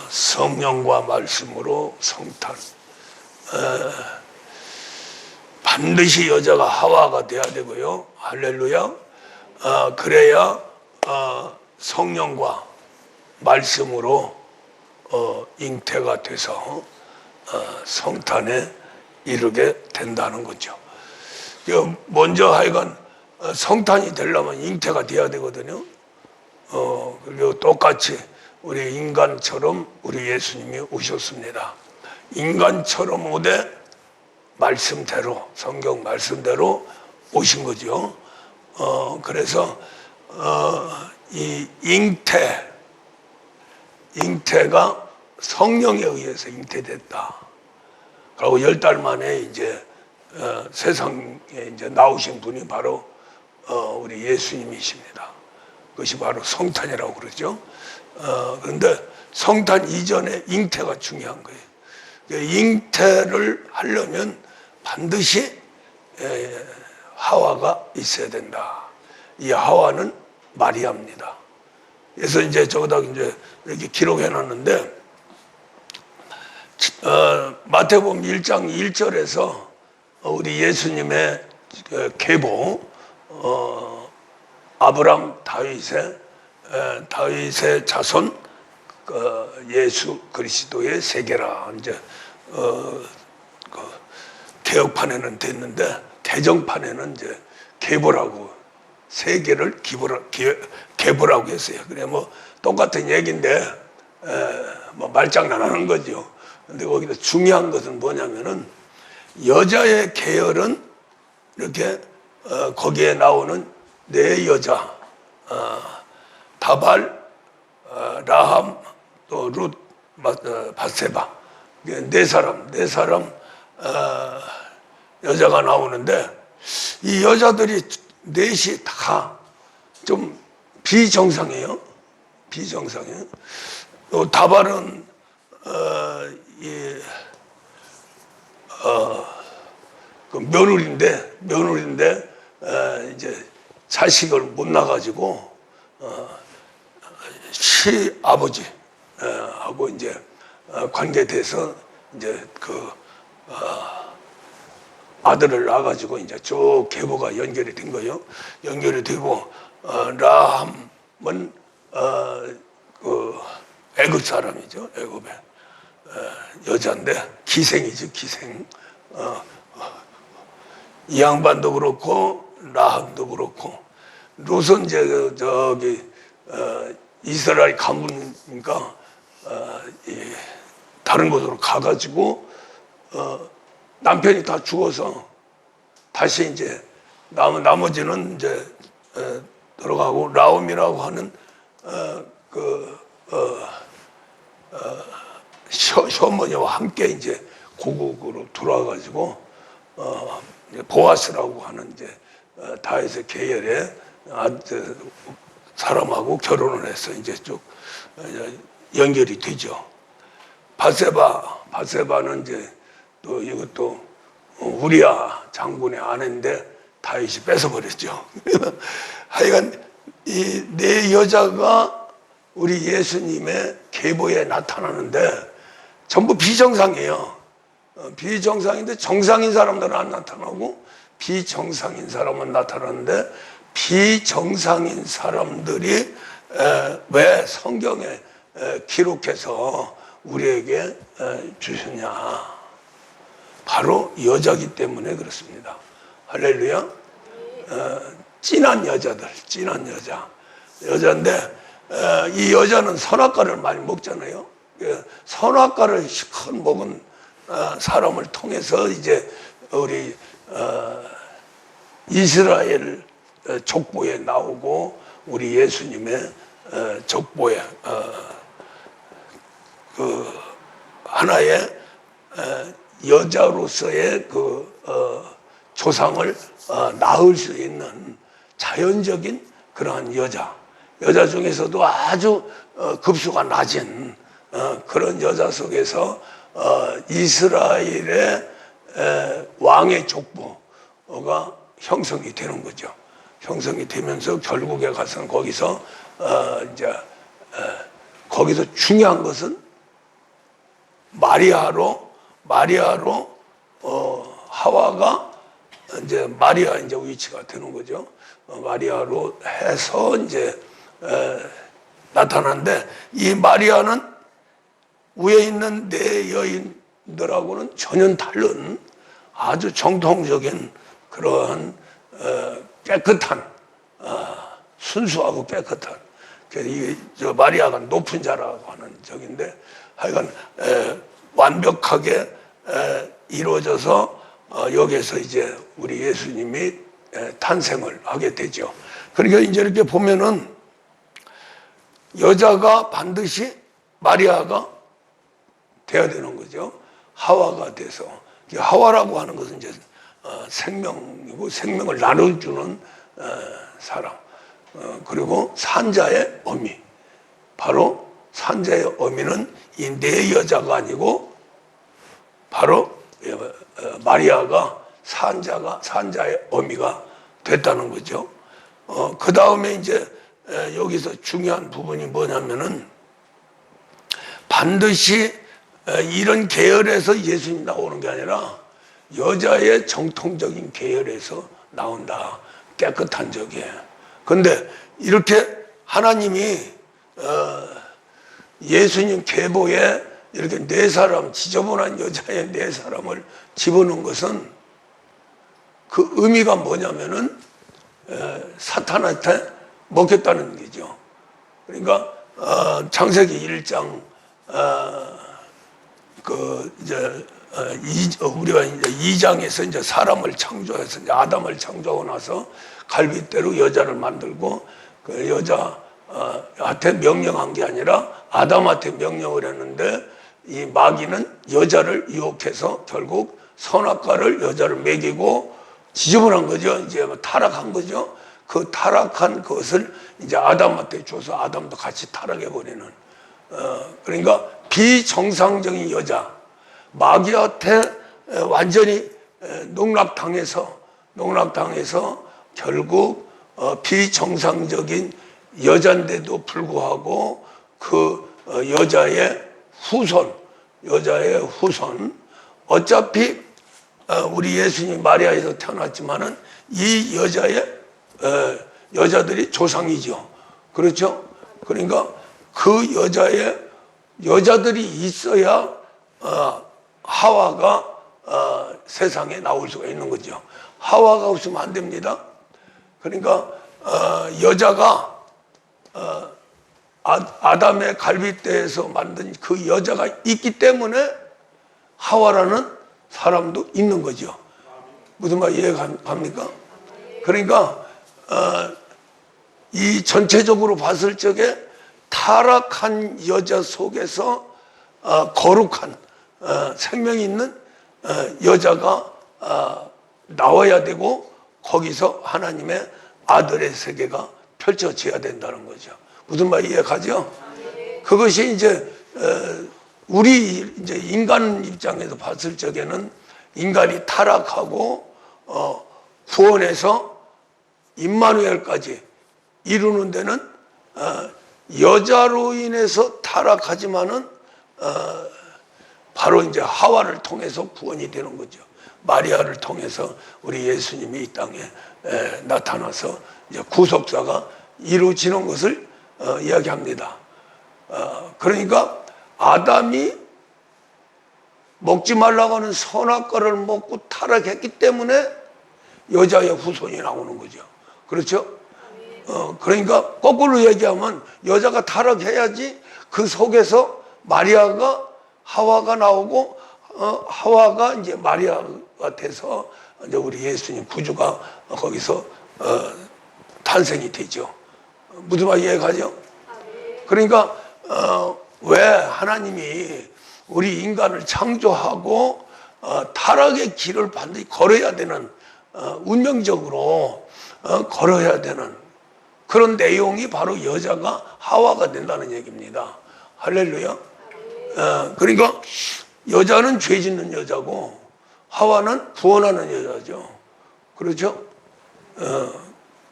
성령과 말씀으로 성탄. 반드시 여자가 하와가 돼야 되고요. 할렐루야. 그래야 성령과 말씀으로 잉태가 돼서 성탄에 이르게 된다는 거죠. 먼저 하여간 성탄이 되려면 잉태가 돼야 되거든요. 그리고 똑같이 우리 인간처럼 우리 예수님이 오셨습니다. 인간처럼 오되 말씀대로, 성경 말씀대로 오신 거죠. 그래서 이 잉태가 성령에 의해서 잉태됐다. 그리고 10달 만에 이제 세상에 이제 나오신 분이 바로 우리 예수님이십니다. 그것이 바로 성탄이라고 그러죠. 그런데 성탄 이전에 잉태가 중요한 거예요. 잉태를 하려면 반드시 하와가 있어야 된다. 이 하와는 마리아입니다. 그래서 이제 저기다 이제 이렇게 기록해 놨는데, 마태복음 1장 1절에서 우리 예수님의 계보, 아브람 다윗의 자손 예수 그리스도의 세계라. 이제 개혁판에는 됐는데 개정판에는 이제 계보라고, 세계를 계보라고 했어요. 그래 뭐 똑같은 얘기인데 뭐 말장난하는 거죠. 근데 거기서 중요한 것은 뭐냐면은 여자의 계열은 이렇게 거기에 나오는 네 여자, 다발, 라함, 또 룻, 바세바, 네 사람 여자가 나오는데, 이 여자들이 넷이 다 좀 비정상이에요. 또 다발은 그 며느리인데 이제 자식을 못 낳아가지고 시아버지 하고 이제 관계돼서 이제 그 아들을 낳아가지고 이제 쭉 계보가 연결이 된 거예요. 연결이 되고 라함은 그 애굽 사람이죠. 애굽의 여자인데 기생이죠, 기생. 이 양반도 그렇고 라함도 그렇고, 룻은 이제 저기 이스라엘 가문이니까 다른 곳으로 가가지고 남편이 다 죽어서 다시 이제 나머지는 이제 들어가고, 라움이라고 하는 시어머니와 함께 이제 고국으로 돌아가가지고 보아스라고 하는 이제 다윗의 계열의 사람하고 결혼을 해서 이제 쭉 연결이 되죠. 바세바는 이제 또 이것도 우리야 장군의 아내인데 다윗이 뺏어버렸죠. 하여간 이 네 여자가 우리 예수님의 계보에 나타나는데 전부 비정상이에요. 비정상인데 정상인 사람들은 안 나타나고 비정상인 사람은 나타나는데, 비정상인 사람들이 왜 성경에 기록해서 우리에게 주셨냐? 바로 여자기 때문에 그렇습니다. 할렐루야. 진한 여자인데 이 여자는 선악과를 많이 먹잖아요. 선악과를 실컷 먹은 사람을 통해서 이제 우리 이스라엘 족보에 나오고 우리 예수님의 족보에 그 하나의 여자로서의 그 조상을 낳을 수 있는 자연적인 그러한 여자 중에서도 아주 급수가 낮은 그런 여자 속에서 이스라엘의 왕의 족보가 형성이 되는 거죠. 형성이 되면서 결국에 가서는 거기서 이제 거기서 중요한 것은 마리아로 하와가 이제 마리아 이제 위치가 되는 거죠. 마리아로 해서 이제 나타났는데, 이 마리아는 위에 있는 네 여인들하고는 전혀 다른 아주 정통적인 그러한 깨끗한, 순수하고 깨끗한, 저 마리아가 높은 자라고 하는 적인데, 하여간 완벽하게 이루어져서 여기에서 이제 우리 예수님이 탄생을 하게 되죠. 그러니까 이제 이렇게 보면은 여자가 반드시 마리아가 돼야 되는 거죠. 하와가 돼서. 하와라고 하는 것은 이제 생명이고, 생명을 나눠주는 사람. 그리고 산자의 어미. 바로 산자의 어미는 이 네 여자가 아니고 바로 마리아가 산자의 어미가 됐다는 거죠. 그 다음에 이제 여기서 중요한 부분이 뭐냐면은, 반드시 이런 계열에서 예수님이 나오는 게 아니라 여자의 정통적인 계열에서 나온다. 깨끗한 적에. 근데 이렇게 하나님이 예수님 계보에 이렇게 네 사람, 지저분한 여자의 네 사람을 집어넣은 것은 그 의미가 뭐냐면은 사탄한테 먹혔다는 얘기죠. 그러니까 창세기 1장 우리가 이제 2장에서 이제 사람을 창조해서 이제 아담을 창조하고 나서 갈빗대로 여자를 만들고, 그 여자한테 명령한 게 아니라 아담한테 명령을 했는데, 이 마귀는 여자를 유혹해서 결국 선악과를 여자를 먹이고 지저분한 거죠. 이제 타락한 거죠. 그 타락한 것을 이제 아담한테 줘서 아담도 같이 타락해 버리는. 그러니까 비정상적인 여자, 마귀한테 완전히 농락당해서 결국 비정상적인 여자인데도 불구하고 그 여자의 후손, 어차피 우리 예수님 마리아에서 태어났지만은 이 여자들이 조상이죠. 그렇죠? 그러니까 그 여자들이 있어야 하와가 세상에 나올 수가 있는 거죠. 하와가 없으면 안 됩니다. 그러니까 여자가 아담의 갈빗대에서 만든 그 여자가 있기 때문에 하와라는 사람도 있는 거죠. 무슨 말 이해가 갑니까? 그러니까 이 전체적으로 봤을 적에 타락한 여자 속에서 거룩한 생명이 있는 여자가 나와야 되고, 거기서 하나님의 아들의 세계가 펼쳐져야 된다는 거죠. 무슨 말 이해가죠? 그것이 이제 우리 이제 인간 입장에서 봤을 적에는 인간이 타락하고 구원해서 임마누엘까지 이루는 데는 여자로 인해서 타락하지만은 바로 이제 하와를 통해서 구원이 되는 거죠. 마리아를 통해서 우리 예수님이 이 땅에 나타나서 이제 구속사가 이루어지는 것을 이야기합니다. 그러니까 아담이 먹지 말라고 하는 선악과를 먹고 타락했기 때문에 여자의 후손이 나오는 거죠. 그렇죠? 그러니까 거꾸로 얘기하면 여자가 타락해야지 그 속에서 마리아가 하와가 나오고, 하와가 이제 마리아가 돼서 이제 우리 예수님 구주가 거기서 탄생이 되죠. 무슨 말 이해가죠? 그러니까 왜 하나님이 우리 인간을 창조하고 타락의 길을 반드시 걸어야 되는, 운명적으로 걸어야 되는 그런 내용이 바로 여자가 하와가 된다는 얘기입니다. 할렐루야. 그러니까 여자는 죄 짓는 여자고 하와는 구원하는 여자죠. 그렇죠?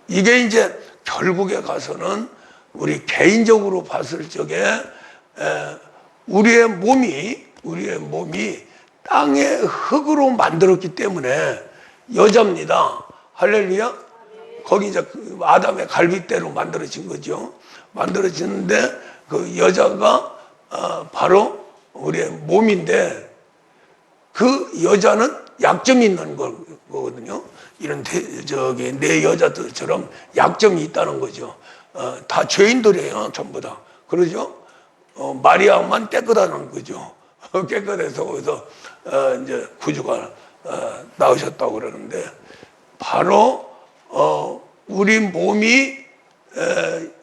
이게 이제 결국에 가서는 우리 개인적으로 봤을 적에 우리의 몸이 우리의 몸이 땅의 흙으로 만들었기 때문에 여자입니다. 할렐루야. 거기 이제 그 아담의 갈빗대로 만들어진 거죠. 만들어지는데 그 여자가 바로 우리의 몸인데 그 여자는 약점이 있는 거거든요. 이런 내 여자들처럼 약점이 있다는 거죠. 다 죄인들이에요, 전부 다. 그러죠? 마리아만 깨끗하다는 거죠. 깨끗해서 거기서 이제 구주가 나오셨다고 그러는데 바로 우리 몸이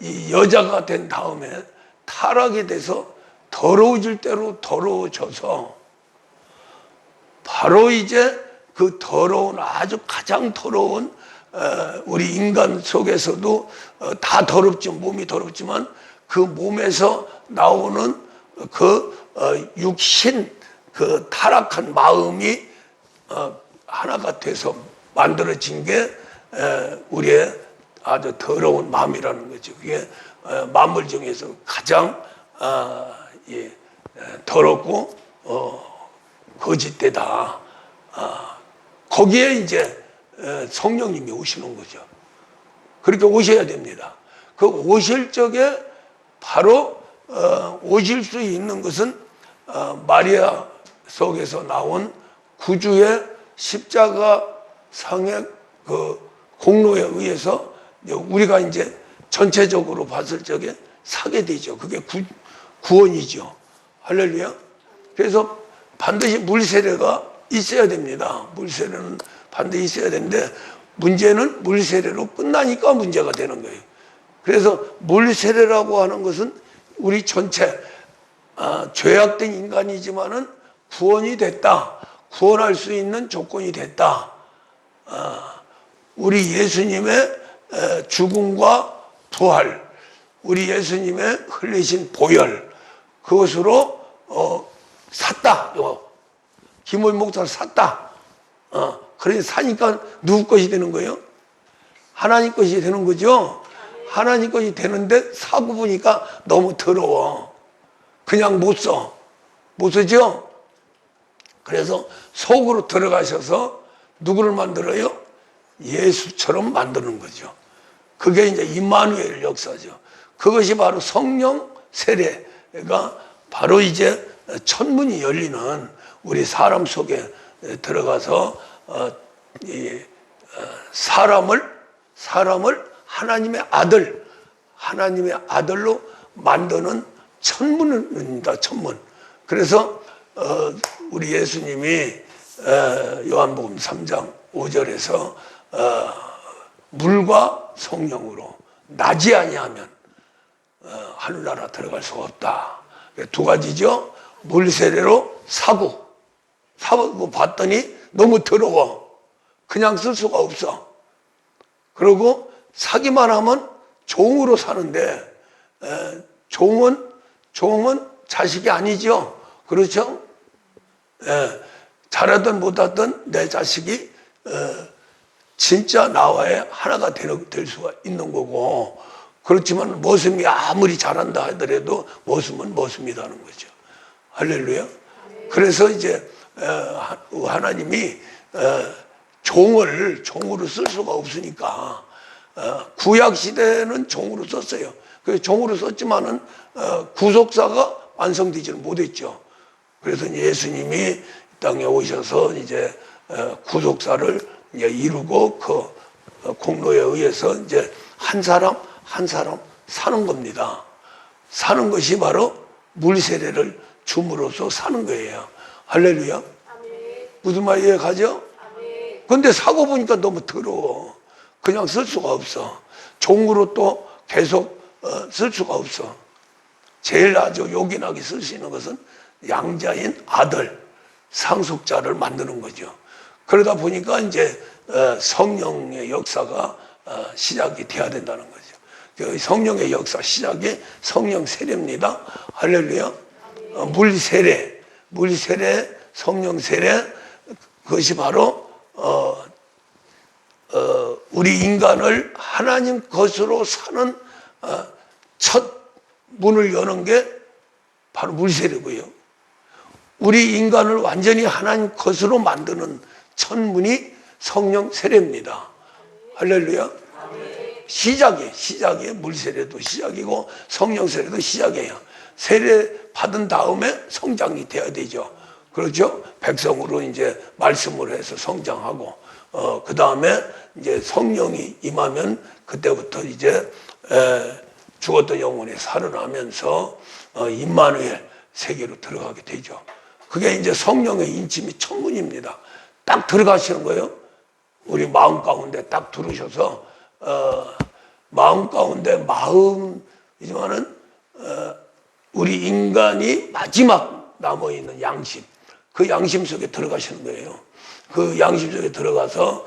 이 여자가 된 다음에 타락이 돼서 더러워질 대로 더러워져서 바로 이제 그 더러운 아주 가장 더러운 우리 인간 속에서도 다 더럽죠. 몸이 더럽지만 그 몸에서 나오는 그 육신 그 타락한 마음이 하나가 돼서 만들어진 게 우리의 아주 더러운 마음이라는 거죠. 그게 만물 중에서 가장 더럽고 거짓되다. 거기에 이제 성령님이 오시는 거죠. 그렇게 오셔야 됩니다. 그 오실 적에 바로 오실 수 있는 것은 마리아 속에서 나온 구주의 십자가 상의 그 공로에 의해서 우리가 이제 전체적으로 봤을 적에 사게 되죠. 그게 구원이죠. 할렐루야. 그래서 반드시 물세례가 있어야 됩니다. 물세례는 반드시 있어야 되는데 문제는 물세례로 끝나니까 문제가 되는 거예요. 그래서 물세례라고 하는 것은 우리 전체 죄악된 인간이지만은 구원이 됐다. 구원할 수 있는 조건이 됐다. 우리 예수님의 죽음과 부활, 우리 예수님의 흘리신 보혈, 그것으로 샀다. 김호일 목사를 샀다. 그러니 사니까 누구 것이 되는 거예요? 하나님 것이 되는 거죠. 하나님 것이 되는데 사고 보니까 너무 더러워. 그냥 못 써. 못 쓰죠? 그래서 속으로 들어가셔서 누구를 만들어요? 예수처럼 만드는 거죠. 그게 이제 임마누엘 역사죠. 그것이 바로 성령 세례가 바로 이제 천문이 열리는 우리 사람 속에 들어가서 사람을 하나님의 아들로 만드는 천문입니다. 천문. 그래서 우리 예수님이 요한복음 3장 5절에서 물과 성령으로 나지 아니하면 하늘나라 들어갈 수가 없다. 두 가지죠. 물세례로 사고 봤더니 너무 더러워. 그냥 쓸 수가 없어. 그리고 사기만 하면 종으로 사는데 종은 자식이 아니죠. 그렇죠? 잘하든 못하든 내 자식이 진짜 나와의 하나가 될 수가 있는 거고, 그렇지만 모습이 아무리 잘한다 하더라도 모습은 모습이라는 거죠. 할렐루야. 그래서 이제 하나님이 종으로 쓸 수가 없으니까 구약 시대는 종으로 썼어요. 그 종으로 썼지만은 구속사가 완성되지는 못했죠. 그래서 예수님이 땅에 오셔서 이제 구속사를 이루고 그 공로에 의해서 이제 한 사람 사는 겁니다. 사는 것이 바로 물세례를 줌으로써 사는 거예요. 할렐루야. 아멘. 무슨 말 이해가죠? 아멘. 근데 사고 보니까 너무 더러워. 그냥 쓸 수가 없어. 종으로 또 계속 쓸 수가 없어. 제일 아주 요긴하게 쓸 수 있는 것은 양자인 아들, 상속자를 만드는 거죠. 그러다 보니까 이제 성령의 역사가 시작이 돼야 된다는 거죠. 그 성령의 역사 시작이 성령 세례입니다. 할렐루야. 물세례, 성령 세례, 그것이 바로 우리 인간을 하나님 것으로 사는 첫 문을 여는 게 바로 물세례고요. 우리 인간을 완전히 하나님 것으로 만드는 천문이 성령 세례입니다. 할렐루야. 시작이에요. 물 세례도 시작이고 성령 세례도 시작이에요. 세례 받은 다음에 성장이 돼야 되죠. 그렇죠? 백성으로 이제 말씀을 해서 성장하고, 그 다음에 이제 성령이 임하면 그때부터 이제 죽었던 영혼이 살아나면서 임마누엘 세계로 들어가게 되죠. 그게 이제 성령의 인침이 천문입니다. 딱 들어가시는 거예요. 우리 마음 가운데 딱 들으셔서 마음 가운데 마음이지만은 우리 인간이 마지막 남아있는 양심, 그 양심 속에 들어가시는 거예요. 그 양심 속에 들어가서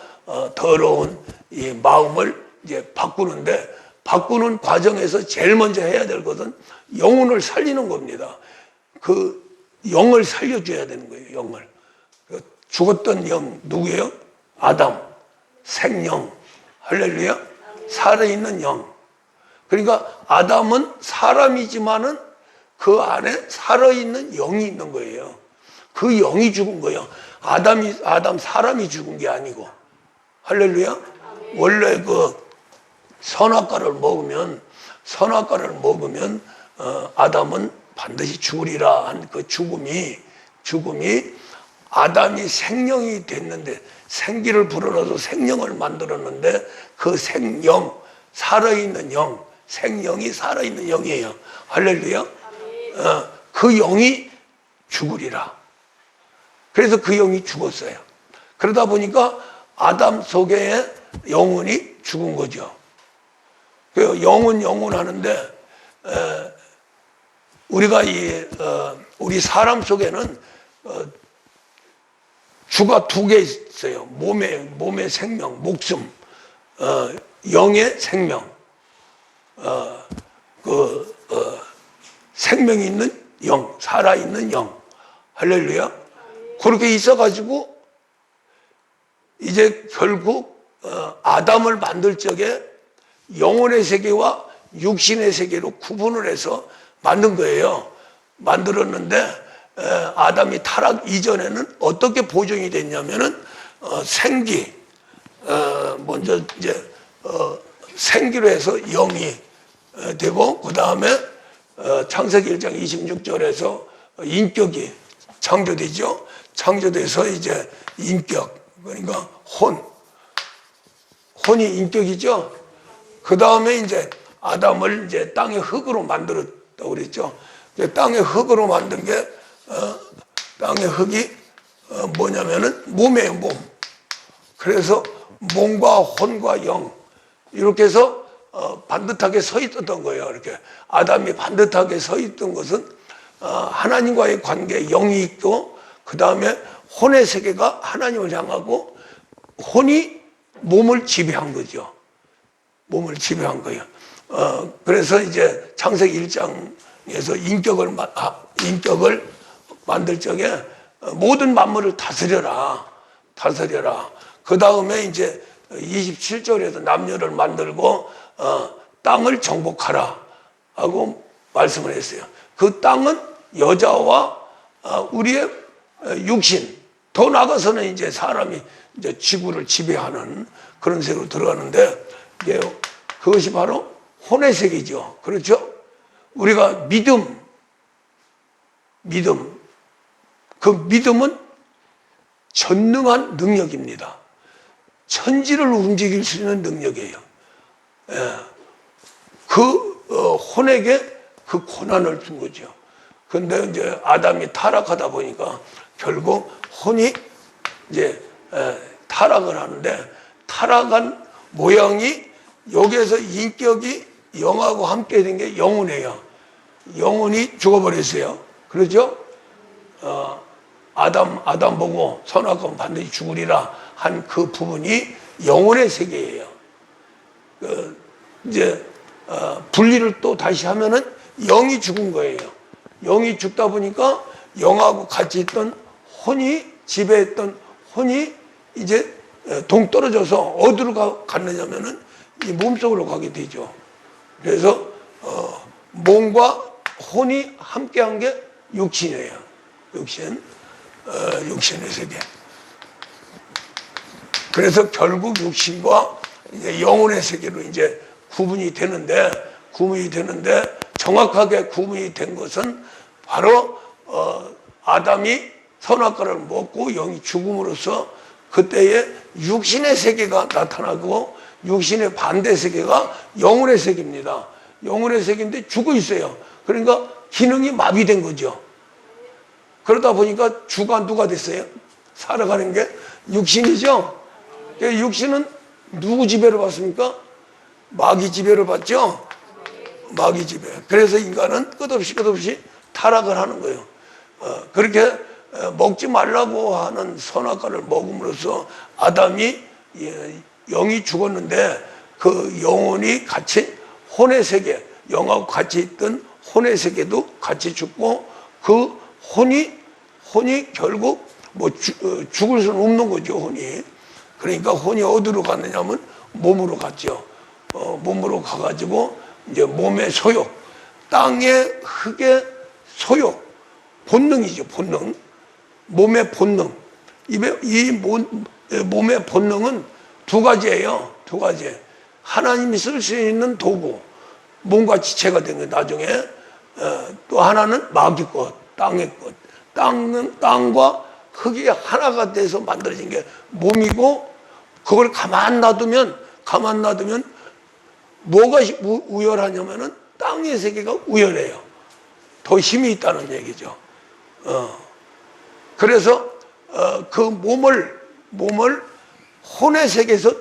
더러운 이 마음을 이제 바꾸는데, 바꾸는 과정에서 제일 먼저 해야 될 것은 영혼을 살리는 겁니다. 그 영을 살려줘야 되는 거예요. 영을. 죽었던 영 누구예요? 아담, 생영. 할렐루야. 살아있는 영. 그러니까 아담은 사람이지만은 그 안에 살아있는 영이 있는 거예요. 그 영이 죽은 거예요. 아담 사람이 죽은 게 아니고. 할렐루야. 원래 그 선악과를 먹으면 아담은 반드시 죽으리라 한 그 죽음이 아담이 생명이 됐는데, 생기를 불어넣어서 생명을 만들었는데, 그 생영, 살아있는 영, 생명이 살아있는 영이에요. 할렐루야. 그 영이 죽으리라. 그래서 그 영이 죽었어요. 그러다 보니까 아담 속에 영혼이 죽은 거죠. 그 영혼 하는데, 우리가 우리 사람 속에는 주가 두 개 있어요. 몸의 생명, 목숨, 영의 생명, 생명이 있는 영, 살아있는 영. 할렐루야. 그렇게 있어가지고 이제 결국 아담을 만들 적에 영혼의 세계와 육신의 세계로 구분을 해서 만든 거예요. 만들었는데 아담이 타락 이전에는 어떻게 보존이 됐냐면은 생기, 먼저 이제 생기로 해서 영이 되고, 그 다음에 창세기 1장 26절에서 인격이 창조되죠. 창조돼서 이제 인격, 그러니까 혼이 인격이죠. 그 다음에 이제 아담을 이제 땅의 흙으로 만들었다고 그랬죠. 땅의 흙으로 만든 게 땅의 흙이 뭐냐면은 몸이에요, 몸. 그래서 몸과 혼과 영, 이렇게 해서 반듯하게 서 있었던 거예요. 이렇게 아담이 반듯하게 서 있던 것은 하나님과의 관계, 영이 있고, 그 다음에 혼의 세계가 하나님을 향하고, 혼이 몸을 지배한 거죠. 몸을 지배한 거예요. 그래서 이제 창세기 1장에서 인격을 만들 적에 모든 만물을 다스려라. 그 다음에 이제 27절에서 남녀를 만들고 땅을 정복하라 하고 말씀을 했어요. 그 땅은 여자와 우리의 육신, 더 나아가서는 이제 사람이 이제 지구를 지배하는 그런 세계로 들어가는데, 이제 그것이 바로 혼의 세계죠. 그렇죠? 우리가 믿음. 그 믿음은 전능한 능력입니다. 천지를 움직일 수 있는 능력이에요. 그 혼에게 그 고난을 준 거죠. 근데 이제 아담이 타락하다 보니까 결국 혼이 이제 타락을 하는데, 타락한 모양이 여기에서 인격이 영하고 함께 된 게 영혼이에요. 영혼이 죽어버렸어요. 그렇죠? 아담 보고 선악과는 반드시 죽으리라 한 그 부분이 영혼의 세계예요. 이제 분리를 또 다시 하면은 영이 죽은 거예요. 영이 죽다 보니까 영하고 같이 있던 혼이, 지배했던 혼이 이제 동떨어져서 어디로 갔느냐면은 이 몸속으로 가게 되죠. 그래서 몸과 혼이 함께한 게 육신이에요. 육신의 세계. 그래서 결국 육신과 이제 영혼의 세계로 이제 구분이 되는데 정확하게 구분이 된 것은 바로 아담이 선악과를 먹고 영이 죽음으로써 그때의 육신의 세계가 나타나고 육신의 반대 세계가 영혼의 세계입니다. 영혼의 세계인데 죽어 있어요. 그러니까 기능이 마비된 거죠. 그러다 보니까 주가 누가 됐어요? 살아가는 게 육신이죠. 육신은 누구 지배를 받습니까? 마귀 지배를 받죠. 마귀 지배. 그래서 인간은 끝없이 타락을 하는 거예요. 그렇게 먹지 말라고 하는 선악과를 먹음으로써 아담이 영이 죽었는데 그 영혼이 같이 혼의 세계, 영하고 같이 있던 혼의 세계도 같이 죽고 그 혼이 결국 뭐 죽을 수는 없는 거죠, 혼이. 그러니까 혼이 어디로 갔느냐면 몸으로 갔죠. 몸으로 가가지고 이제 몸의 소욕, 땅의 흙의 소욕, 본능이죠, 본능. 몸의 본능. 이 몸의 본능은 두 가지예요. 두 가지. 하나님이 쓸 수 있는 도구, 몸과 지체가 된 거예요. 나중에 또 하나는 마귀 것, 땅의 것. 땅과 흙이 하나가 돼서 만들어진 게 몸이고 그걸 가만 놔두면 뭐가 우열하냐면은 땅의 세계가 우열해요. 더 힘이 있다는 얘기죠. 그래서 그 몸을 혼의 세계에서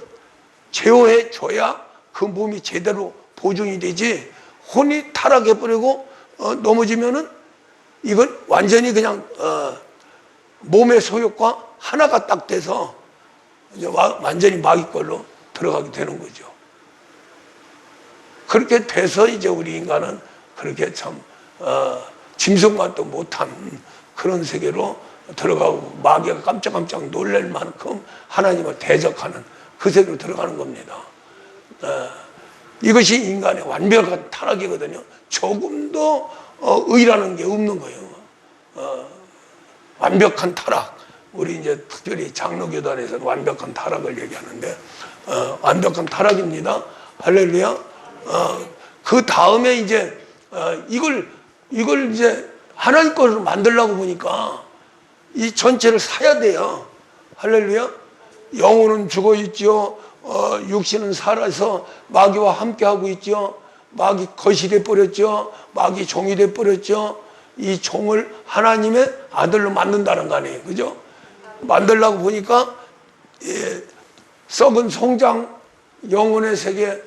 제어해 줘야 그 몸이 제대로 보존이 되지. 혼이 타락해버리고 넘어지면은 이건 완전히 그냥 몸의 소욕과 하나가 딱 돼서 이제 완전히 마귀 걸로 들어가게 되는 거죠. 그렇게 돼서 이제 우리 인간은 그렇게 참 짐승만도 못한 그런 세계로 들어가고 마귀가 깜짝깜짝 놀랄 만큼 하나님을 대적하는 그 세계로 들어가는 겁니다. 이것이 인간의 완벽한 타락이거든요. 조금도 의라는 게 없는 거예요. 완벽한 타락. 우리 이제 특별히 장로교단에서는 완벽한 타락을 얘기하는데 완벽한 타락입니다. 할렐루야. 그 다음에 이제 이걸 이제 하나님 것으로 만들려고 보니까 이 전체를 사야 돼요. 할렐루야. 영혼은 죽어 있죠. 육신은 살아서 마귀와 함께하고 있죠. 마귀 것이 돼버렸죠. 마귀 종이 돼버렸죠. 이 종을 하나님의 아들로 만든다는 거 아니에요. 그죠? 만들려고 보니까 썩은 송장 영혼의 세계를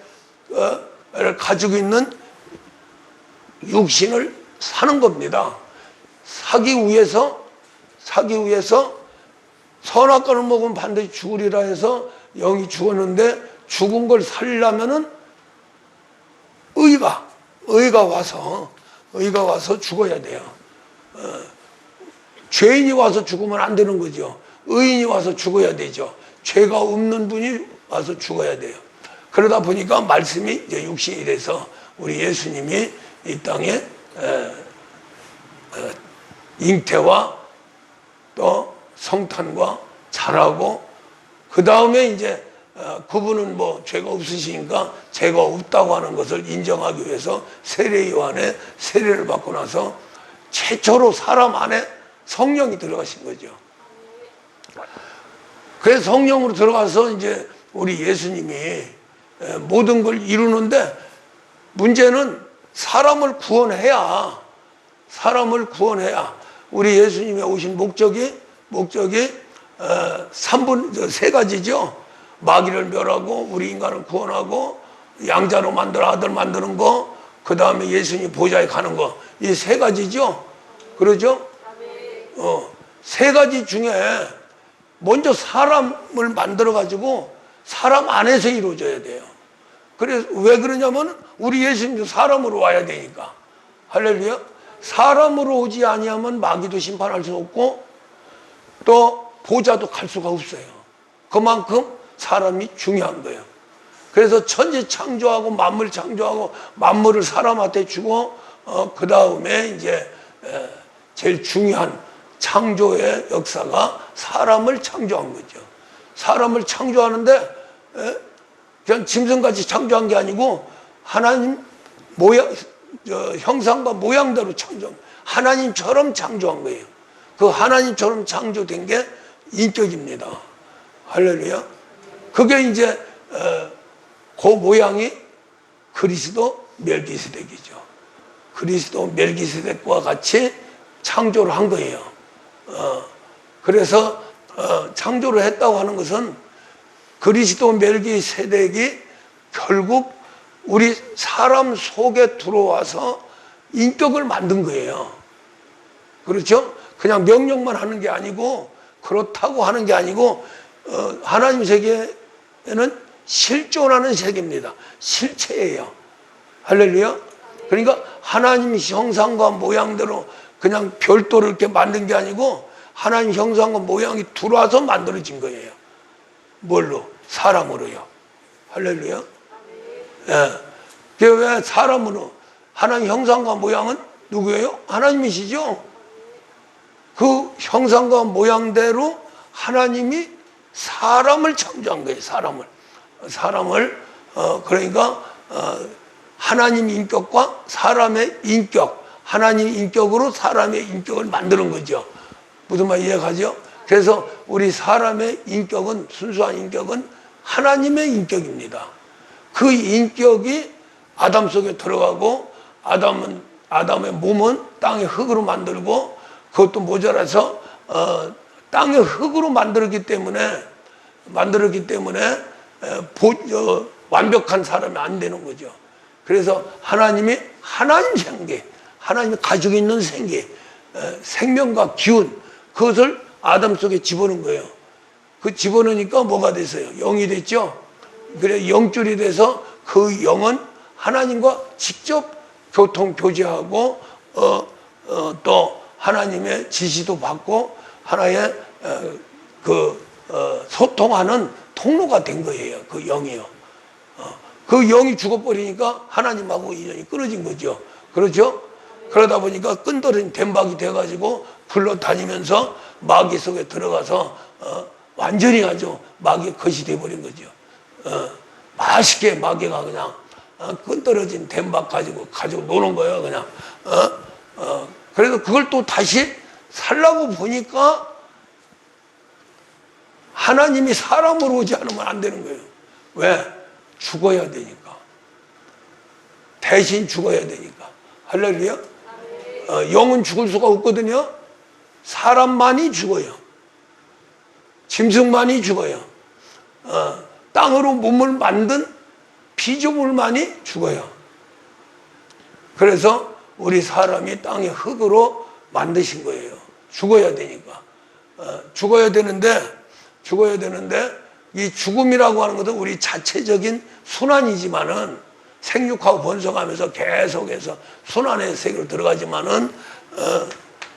가지고 있는 육신을 사는 겁니다. 사기 위해서 선악과를 먹으면 반드시 죽으리라 해서 영이 죽었는데 죽은 걸 살리려면은 의가 와서 죽어야 돼요. 죄인이 와서 죽으면 안 되는 거죠. 의인이 와서 죽어야 되죠. 죄가 없는 분이 와서 죽어야 돼요. 그러다 보니까 말씀이 이제 육신이 돼서 우리 예수님이 이 땅에 잉태와 또 성탄과 자라고 그 다음에 이제 그분은 뭐 죄가 없으시니까 죄가 없다고 하는 것을 인정하기 위해서 세례 요한의 세례를 받고 나서 최초로 사람 안에 성령이 들어가신 거죠. 그래서 성령으로 들어가서 이제 우리 예수님이 모든 걸 이루는데 문제는 사람을 구원해야 우리 예수님이 오신 목적이 세 가지죠. 마귀를 멸하고 우리 인간을 구원하고 양자로 만들어 아들 만드는 거, 그 다음에 예수님 보좌에 가는 거, 이 세 가지죠. 그러죠? 세 가지 중에 먼저 사람을 만들어 가지고 사람 안에서 이루어져야 돼요. 그래서 왜 그러냐면 우리 예수님도 사람으로 와야 되니까. 할렐루야. 사람으로 오지 아니하면 마귀도 심판할 수 없고 또 보좌도 갈 수가 없어요. 그만큼 사람이 중요한 거예요. 그래서 천지 창조하고 만물 창조하고 만물을 사람한테 주고 그 다음에 이제 제일 중요한 창조의 역사가 사람을 창조한 거죠. 사람을 창조하는데 그냥 짐승같이 창조한 게 아니고 하나님 모양, 형상과 모양대로 창조한, 하나님처럼 창조한 거예요. 그 하나님처럼 창조된 게 인격입니다. 할렐루야. 그게 이제 그 모양이 그리스도 멜기세덱이죠. 그리스도 멜기세덱과 같이 창조를 한 거예요. 그래서 창조를 했다고 하는 것은 그리스도 멜기세덱이 결국 우리 사람 속에 들어와서 인격을 만든 거예요. 그렇죠? 그냥 명령만 하는 게 아니고, 그렇다고 하는 게 아니고, 하나님 세계에는 실존하는 세계입니다. 실체예요. 할렐루야. 그러니까 하나님 형상과 모양대로 그냥 별도를 이렇게 만든 게 아니고 하나님 형상과 모양이 들어와서 만들어진 거예요. 뭘로? 사람으로요. 할렐루야. 예. 왜 사람으로? 하나님 형상과 모양은 누구예요? 하나님이시죠. 그 형상과 모양대로 하나님이 사람을 창조한 거예요. 사람을 그러니까 하나님 인격과 사람의 인격, 하나님 인격으로 사람의 인격을 만드는 거죠. 무슨 말 이해가죠? 그래서 우리 사람의 인격은, 순수한 인격은 하나님의 인격입니다. 그 인격이 아담 속에 들어가고, 아담의 몸은 땅의 흙으로 만들고, 그것도 모자라서 땅의 흙으로 만들었기 때문에 완벽한 사람이 안 되는 거죠. 그래서 하나님이 하나님 생기, 하나님이 가지고 있는 생기, 생명과 기운, 그것을 아담 속에 집어넣은 거예요. 그 집어넣으니까 뭐가 됐어요? 영이 됐죠. 그래 영줄이 돼서 그 영은 하나님과 직접 교제하고 또 하나님의 지시도 받고 하나의 소통하는 통로가 된 거예요. 그 영이요. 그 영이 죽어버리니까 하나님하고 인연이 끊어진 거죠. 그렇죠? 그러다 보니까 끈더린 댐박이 돼가지고 굴러다니면서 마귀 속에 들어가서 완전히 아주 마귀의 것이 돼버린 거죠. 맛있게 마귀가 그냥 끈떨어진 댐박 가지고 노는 거예요. 그냥. 그래서 그걸 또 다시 살라고 보니까 하나님이 사람으로 오지 않으면 안 되는 거예요. 왜? 죽어야 되니까. 대신 죽어야 되니까. 할렐루야. 영은 죽을 수가 없거든요. 사람만이 죽어요. 짐승만이 죽어요. 땅으로 몸을 만든 피조물만이 죽어요. 그래서 우리 사람이 땅의 흙으로 만드신 거예요. 죽어야 되니까. 죽어야 되는데 이 죽음이라고 하는 것은 우리 자체적인 순환이지만은 생육하고 번성하면서 계속해서 순환의 세계로 들어가지만은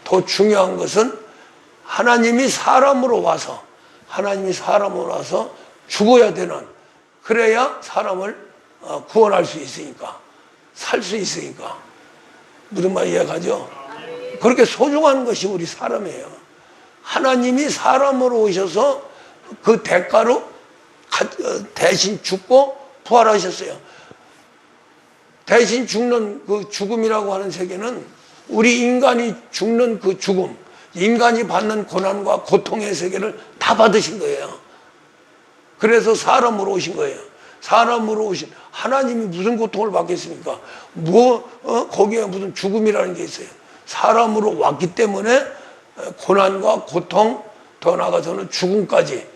더 중요한 것은 하나님이 사람으로 와서 죽어야 되는, 그래야 사람을 구원할 수 있으니까, 살 수 있으니까. 무슨 말 이해가죠? 그렇게 소중한 것이 우리 사람이에요. 하나님이 사람으로 오셔서 그 대가로 대신 죽고 부활하셨어요. 대신 죽는 그 죽음이라고 하는 세계는 우리 인간이 죽는 그 죽음, 인간이 받는 고난과 고통의 세계를 다 받으신 거예요. 그래서 사람으로 오신 거예요. 사람으로 오신 하나님이 무슨 고통을 받겠습니까? 거기에 무슨 죽음이라는 게 있어요. 사람으로 왔기 때문에 고난과 고통, 더 나아가서는 죽음까지,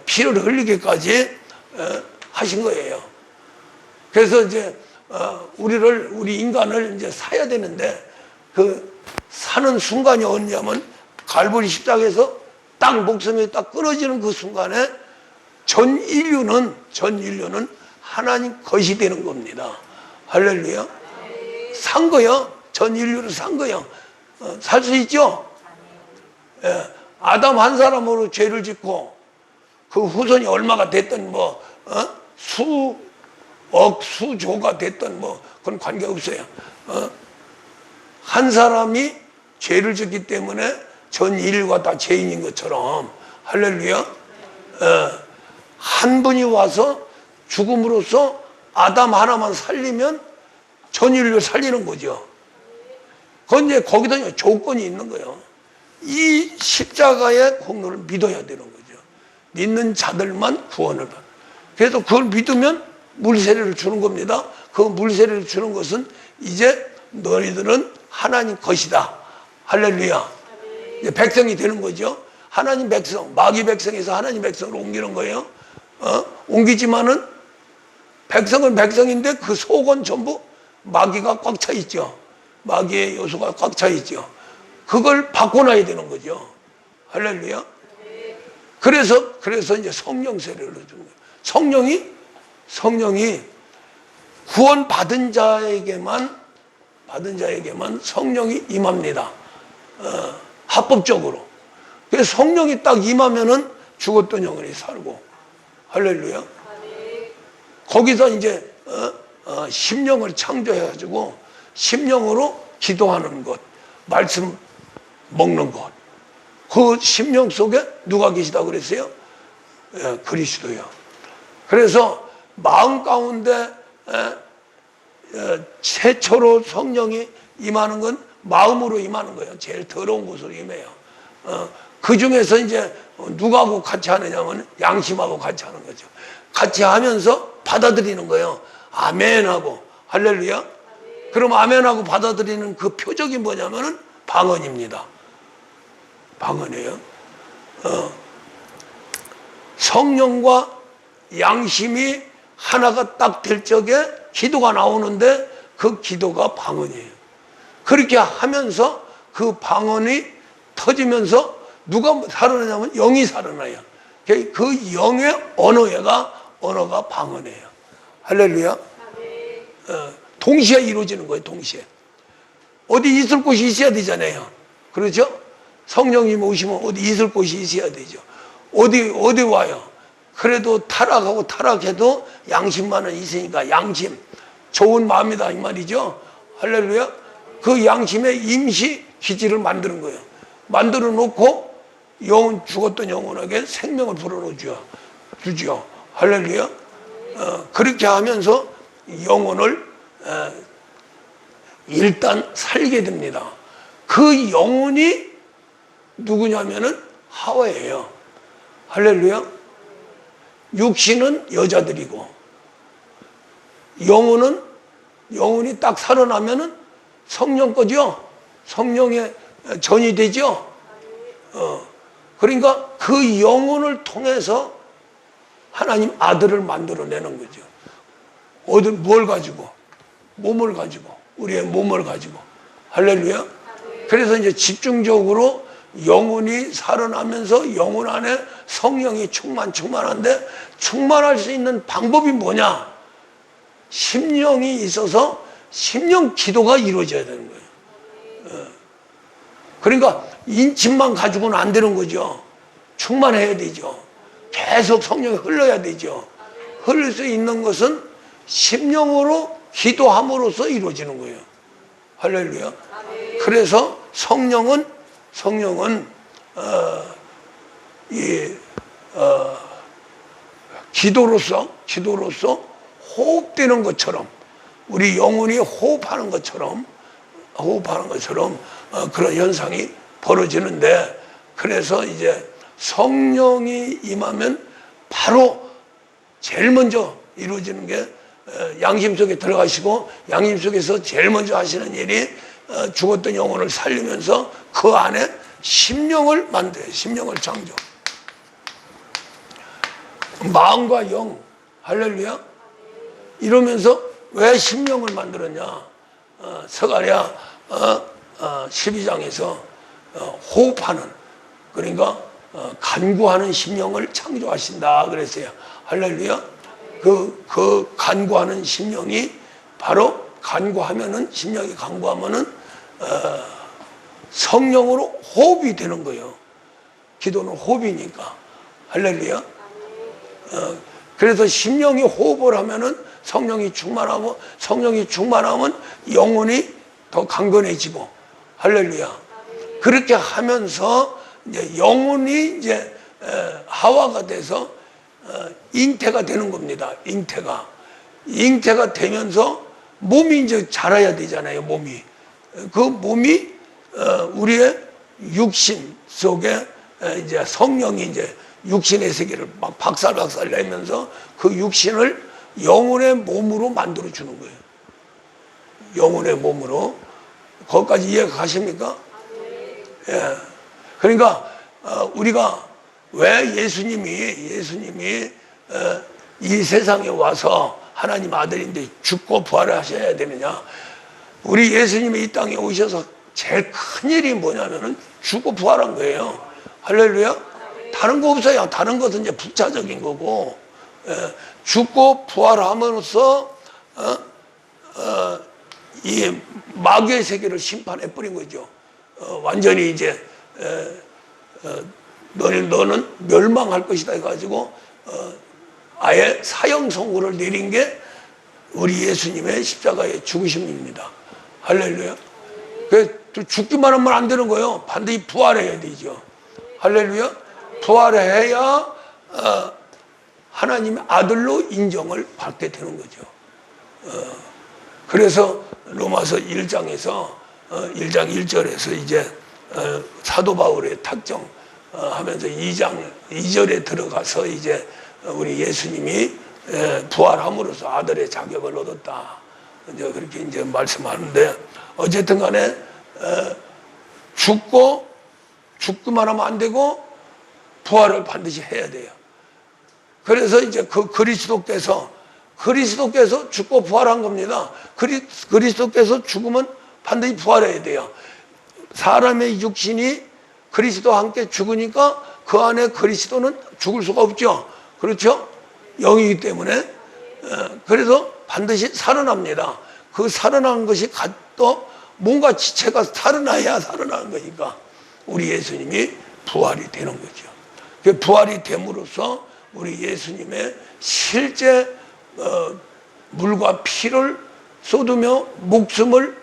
피를 흘리기까지 하신 거예요. 그래서 이제 우리 인간을 이제 사야 되는데, 그 사는 순간이 언제냐면 갈보리 십자가에서 딱 목숨이 딱 끊어지는 그 순간에 전 인류는 하나님 것이 되는 겁니다. 할렐루야. 산 거요. 전 인류를 산 거요. 살 수 있죠? 예. 아담 한 사람으로 죄를 짓고 그 후손이 얼마가 됐든 수억, 수조가 됐든 그건 관계없어요. 한 사람이 죄를 짓기 때문에 전 인류가 다 죄인인 것처럼, 할렐루야, 한 분이 와서 죽음으로써 아담 하나만 살리면 전 인류 살리는 거죠. 그건 이제 거기다 조건이 있는 거예요. 이 십자가의 공로를 믿어야 되는 거죠. 믿는 자들만 구원을 받는. 그래서 그걸 믿으면 물세례를 주는 겁니다. 그 물세례를 주는 것은 이제 너희들은 하나님 것이다. 할렐루야. 이제 백성이 되는 거죠. 하나님 백성, 마귀 백성에서 하나님 백성으로 옮기는 거예요. 옮기지만은 백성은 백성인데 그 속은 전부 마귀가 꽉 차 있죠. 마귀의 요소가 꽉 차 있죠. 그걸 바꿔놔야 되는 거죠. 할렐루야. 그래서 이제 성령 세례를 주는 거예요. 성령이 구원 받은 자에게만 성령이 임합니다. 합법적으로. 그래서 성령이 딱 임하면은 죽었던 영혼이 살고. 할렐루야. 거기서 이제 심령을 창조해가지고 심령으로 기도하는 것, 말씀 먹는 것. 그 심령 속에 누가 계시다고 그랬어요? 그리스도요. 그래서 마음 가운데 최초로 성령이 임하는 건 마음으로 임하는 거예요. 제일 더러운 곳으로 임해요. 그 중에서 이제 누구하고 같이 하느냐면 양심하고 같이 하는 거죠. 같이 하면서 받아들이는 거예요. 아멘하고. 할렐루야. 그럼 아멘하고 받아들이는 그 표적이 뭐냐면은 방언입니다. 방언이에요. 성령과 양심이 하나가 딱 될 적에 기도가 나오는데 그 기도가 방언이에요. 그렇게 하면서 그 방언이 터지면서 누가 살아나냐면 영이 살아나요. 그 영의 언어가 방언이에요. 할렐루야. 동시에 이루어지는 거예요. 동시에. 어디 있을 곳이 있어야 되잖아요. 그렇죠? 성령님 오시면 어디 있을 곳이 있어야 되죠. 어디 와요? 그래도 타락해도 양심만은 있으니까 양심. 좋은 마음이다 이 말이죠. 할렐루야. 그 양심의 임시 기지를 만드는 거예요. 만들어 놓고 죽었던 영혼에게 생명을 불어넣어주죠. 할렐루야. 그렇게 하면서 영혼을 일단 살게 됩니다. 그 영혼이 누구냐면은 하와예요. 할렐루야. 육신은 여자들이고 영혼이 딱 살아나면은 성령 거죠. 성령의 전이 되죠. 그러니까 그 영혼을 통해서 하나님 아들을 만들어내는 거죠. 뭘 가지고? 몸을 가지고. 우리의 몸을 가지고. 할렐루야. 그래서 이제 집중적으로 영혼이 살아나면서 영혼 안에 성령이 충만한데 충만할 수 있는 방법이 뭐냐? 심령이 있어서 심령 기도가 이루어져야 되는 거예요. 그러니까 인침만 가지고는 안 되는 거죠. 충만해야 되죠. 계속 성령이 흘러야 되죠. 흘릴 수 있는 것은 심령으로 기도함으로써 이루어지는 거예요. 할렐루야. 그래서 성령은 기도로서 호흡되는 것처럼 우리 영혼이 호흡하는 것처럼 그런 현상이 벌어지는데 그래서 이제 성령이 임하면 바로 제일 먼저 이루어지는 게 양심 속에 들어가시고 양심 속에서 제일 먼저 하시는 일이 죽었던 영혼을 살리면서 그 안에 심령을 만들어요. 심령을 창조. 마음과 영, 할렐루야. 이러면서 왜 심령을 만들었냐? 스가랴 12장에서 호흡하는, 그러니까 간구하는 심령을 창조하신다 그랬어요. 할렐루야. 그 간구하는 심령이 바로 간구하면은, 심령이 간구하면은 성령으로 호흡이 되는 거예요. 기도는 호흡이니까. 할렐루야. 그래서 심령이 호흡을 하면은 성령이 충만하고, 성령이 충만하면 영혼이 더 강건해지고. 할렐루야. 그렇게 하면서 이제 영혼이 이제 하와가 돼서 잉태가 되는 겁니다. 잉태가 되면서 몸이 이제 자라야 되잖아요. 몸이 그 몸이 우리의 육신 속에 이제 성령이 이제 육신의 세계를 막 박살박살 내면서 그 육신을 영혼의 몸으로 만들어 주는 거예요. 영혼의 몸으로. 거기까지 이해가 가십니까? 예. 그러니까 우리가 왜 예수님이 이 세상에 와서 하나님 아들인데 죽고 부활하셔야 되느냐? 우리 예수님이 이 땅에 오셔서 제일 큰 일이 뭐냐면은 죽고 부활한 거예요. 할렐루야. 다른 거 없어요. 다른 것은 이제 부차적인 거고, 죽고 부활함으로써 이 마귀의 세계를 심판해 버린 거죠. 완전히 이제 너는 멸망할 것이다 해가지고 아예 사형 선고를 내린 게 우리 예수님의 십자가의 죽으심입니다. 할렐루야. 죽기만 하면 안 되는 거예요. 반드시 부활해야 되죠. 할렐루야. 부활해야 하나님의 아들로 인정을 받게 되는 거죠. 그래서 로마서 1장에서 1장 1절에서 이제 사도 바울의 탁정 하면서 2장 2절에 들어가서 이제 우리 예수님이 부활함으로써 아들의 자격을 얻었다. 이제 그렇게 이제 말씀하는데, 어쨌든 간에 죽기만 하면 안 되고 부활을 반드시 해야 돼요. 그래서 이제 그 그리스도께서 죽고 부활한 겁니다. 그리스도께서 죽으면 반드시 부활해야 돼요. 사람의 육신이 그리스도와 함께 죽으니까 그 안에 그리스도는 죽을 수가 없죠. 그렇죠? 영이기 때문에. 그래서 반드시 살아납니다. 그 살아나는 것이 또 뭔가 지체가 살아나야 살아나는 거니까 우리 예수님이 부활이 되는 거죠. 그 부활이 됨으로써 우리 예수님의 실제 물과 피를 쏟으며 목숨을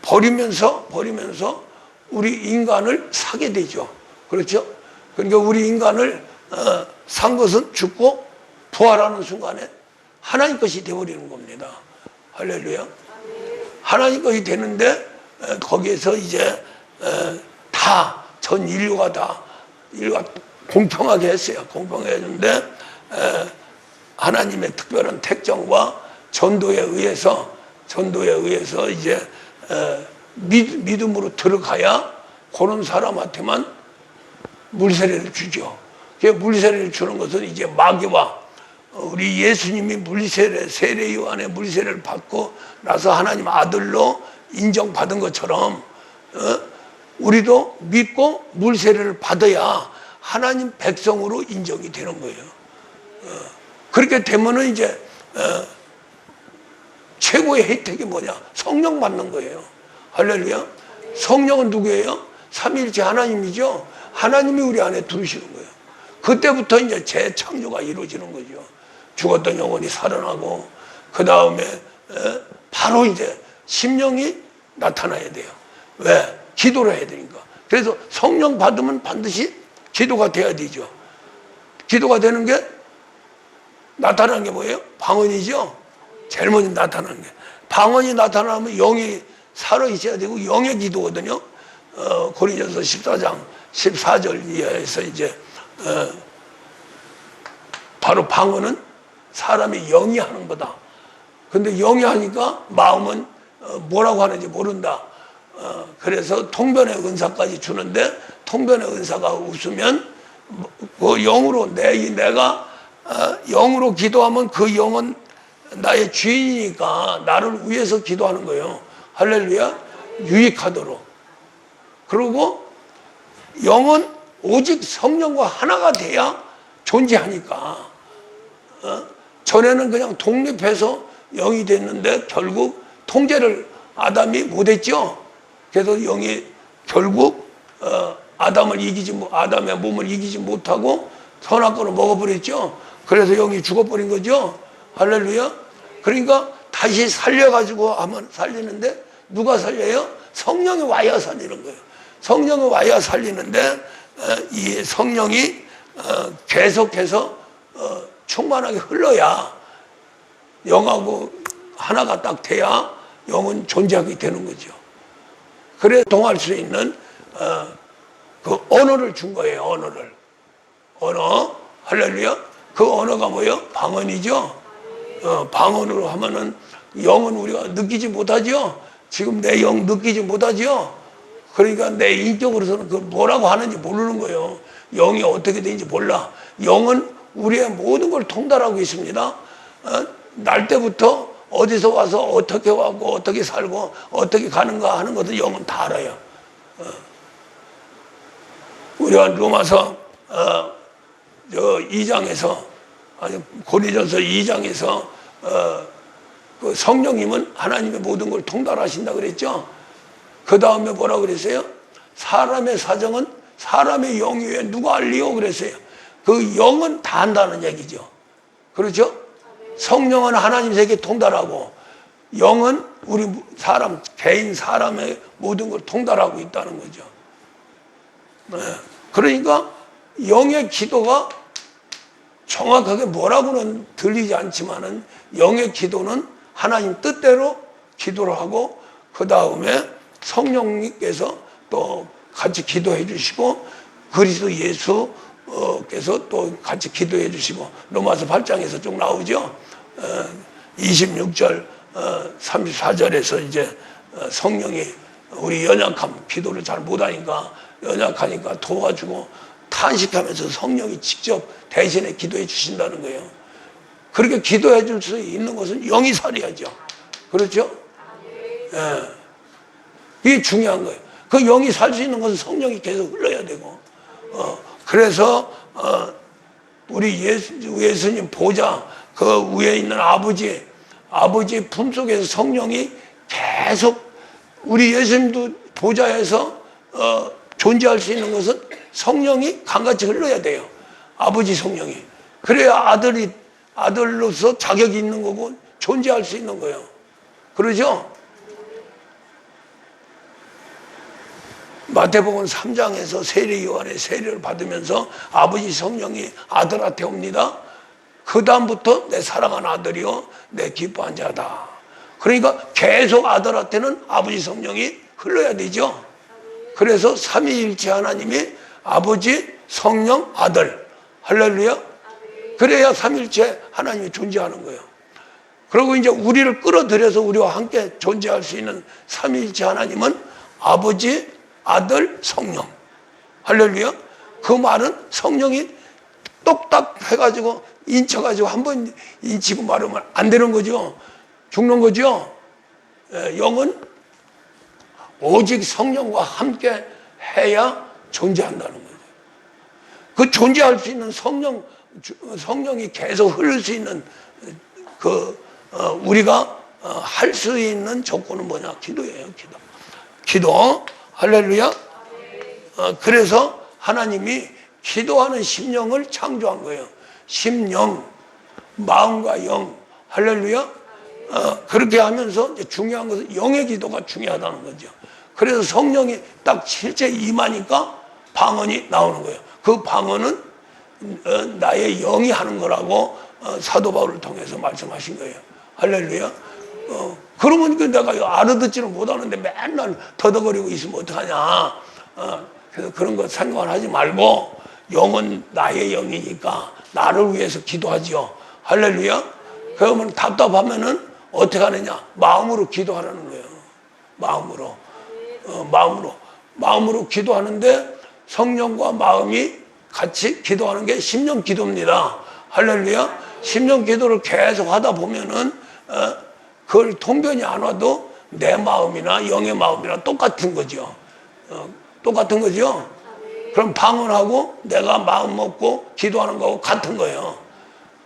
버리면서 우리 인간을 사게 되죠. 그렇죠? 그러니까 우리 인간을 산 것은 죽고 부활하는 순간에 하나님 것이 되어버리는 겁니다. 할렐루야. 하나님 것이 되는데 거기에서 이제 다 전 인류가 공평하게 했어요. 공평하게 했는데 하나님의 특별한 택정과 전도에 의해서 이제 믿음으로 들어가야 그런 사람한테만 물세례를 주죠. 그 물세례를 주는 것은 이제 마귀와 우리 예수님이 세례 요한의 물세례를 받고 나서 하나님 아들로 인정받은 것처럼 우리도 믿고 물세례를 받아야 하나님 백성으로 인정이 되는 거예요. 그렇게 되면은 이제 최고의 혜택이 뭐냐? 성령 받는 거예요. 할렐루야. 성령은 누구예요? 삼위일체 하나님이죠. 하나님이 우리 안에 들으시는 거예요. 그때부터 이제 재창조가 이루어지는 거죠. 죽었던 영혼이 살아나고, 그 다음에 바로 이제 심령이 나타나야 돼요. 왜? 기도를 해야 되니까. 그래서 성령 받으면 반드시 기도가 돼야 되죠. 기도가 되는 게 나타나는 게 뭐예요? 방언이죠. 제일 먼저 나타나는 게. 방언이 나타나면 영이 살아있어야 되고 영의 기도거든요. 고린도서 14장 14절 이하에서 이제 바로 방언은 사람이 영이 하는 거다. 근데 영이 하니까 마음은 뭐라고 하는지 모른다. 그래서 통변의 은사까지 주는데, 통변의 은사가 없으면 그 영으로 내가 영으로 기도하면 그 영은 나의 주인이니까 나를 위해서 기도하는 거예요. 할렐루야. 유익하도록. 그리고 영은 오직 성령과 하나가 돼야 존재하니까. 전에는 그냥 독립해서 영이 됐는데 결국 통제를 아담이 못했죠. 그래서 영이 결국 아담의 몸을 이기지 못하고 선악과를 먹어버렸죠. 그래서 영이 죽어버린 거죠. 할렐루야. 그러니까 다시 살려가지고 하면 살리는데 누가 살려요? 성령이 와야 살리는 거예요. 성령이 와야 살리는데 이 성령이 계속해서 충만하게 흘러야 영하고 하나가 딱 돼야 영은 존재하게 되는 거죠. 그래 동할 수 있는 그 언어를 준 거예요. 언어. 할렐루야. 그 언어가 뭐예요? 방언이죠. 방언으로 하면은 영은 우리가 느끼지 못하죠. 지금 내 영 느끼지 못하죠. 그러니까 내 인격으로서는 그 뭐라고 하는지 모르는 거예요. 영이 어떻게 되는지 몰라. 영은 우리의 모든 걸 통달하고 있습니다. 날 때부터 어디서 와서 어떻게 왔고 어떻게 살고 어떻게 가는가 하는 것을 영은 다 알아요. 우리가 로마서 2장에서 아니 고린도전서 2장에서 그 성령님은 하나님의 모든 걸 통달하신다 그랬죠. 그 다음에 뭐라고 그랬어요? 사람의 사정은 사람의 영 위에 누가 알리요 그랬어요. 그 영은 다 한다는 얘기죠. 그렇죠? 성령은 하나님 세계 통달하고 영은 우리 사람 개인 사람의 모든 걸 통달하고 있다는 거죠. 그러니까 영의 기도가 정확하게 뭐라고는 들리지 않지만은 영의 기도는 하나님 뜻대로 기도를 하고 그 다음에 성령님께서 또 같이 기도해 주시고 그리스도 예수께서 또 같이 기도해 주시고 로마서 8장에서 쭉 나오죠. 26절 34절에서 이제 성령이 우리 연약함 기도를 잘 못하니까 연약하니까 도와주고 탄식하면서 성령이 직접 대신에 기도해 주신다는 거예요. 그렇게 기도해 줄 수 있는 것은 영이 살아야죠. 그렇죠? 예. 이게 중요한 거예요. 그 영이 살 수 있는 것은 성령이 계속 흘러야 되고 그래서 우리 예수님 보좌 그 위에 있는 아버지 품속에서 성령이 계속 우리 예수님도 보좌에서 존재할 수 있는 것은 성령이 강같이 흘러야 돼요. 아버지 성령이. 그래야 아들로서 자격이 있는 거고 존재할 수 있는 거예요. 그러죠? 마태복음 3장에서 세례 요한의 세례를 받으면서 아버지 성령이 아들한테 옵니다. 그 다음부터 내 사랑하는 아들이요 내 기뻐한 자다. 그러니까 계속 아들한테는 아버지 성령이 흘러야 되죠. 그래서 삼위일체 하나님이 아버지 성령 아들 할렐루야. 그래야 삼위일체 하나님이 존재하는 거예요. 그리고 이제 우리를 끌어들여서 우리와 함께 존재할 수 있는 삼위일체 하나님은 아버지 아들 성령 할렐루야. 그 말은 성령이 똑딱 해가지고 인쳐가지고 한번 인치고 말하면 안 되는 거죠. 죽는 거죠. 영은 오직 성령과 함께 해야 존재한다는 거죠. 그 존재할 수 있는 성령이 계속 흐를 수 있는 우리가 할 수 있는 조건은 뭐냐? 기도예요. 기도. 할렐루야. 그래서 하나님이 기도하는 심령을 창조한 거예요. 심령, 마음과 영. 할렐루야. 그렇게 하면서 이제 중요한 것은 영의 기도가 중요하다는 거죠. 그래서 성령이 딱 실제 임하니까 방언이 나오는 거예요. 그 방언은 나의 영이 하는 거라고 사도 바울을 통해서 말씀하신 거예요. 할렐루야. 그러면 내가 알아듣지는 못하는데 맨날 더덕거리고 있으면 어떡하냐. 그래서 그런 거 상관하지 말고 영은 나의 영이니까 나를 위해서 기도하지요. 할렐루야. 그러면 답답하면은 어떻게 하느냐? 마음으로 기도하라는 거예요. 마음으로 기도하는데 성령과 마음이 같이 기도하는 게 심령 기도입니다. 할렐루야. 심령 기도를 계속 하다 보면은 그걸 통변이 안 와도 내 마음이나 영의 마음이나 똑같은 거죠. 똑같은 거죠. 그럼 방언하고 내가 마음 먹고 기도하는 거하고 같은 거예요.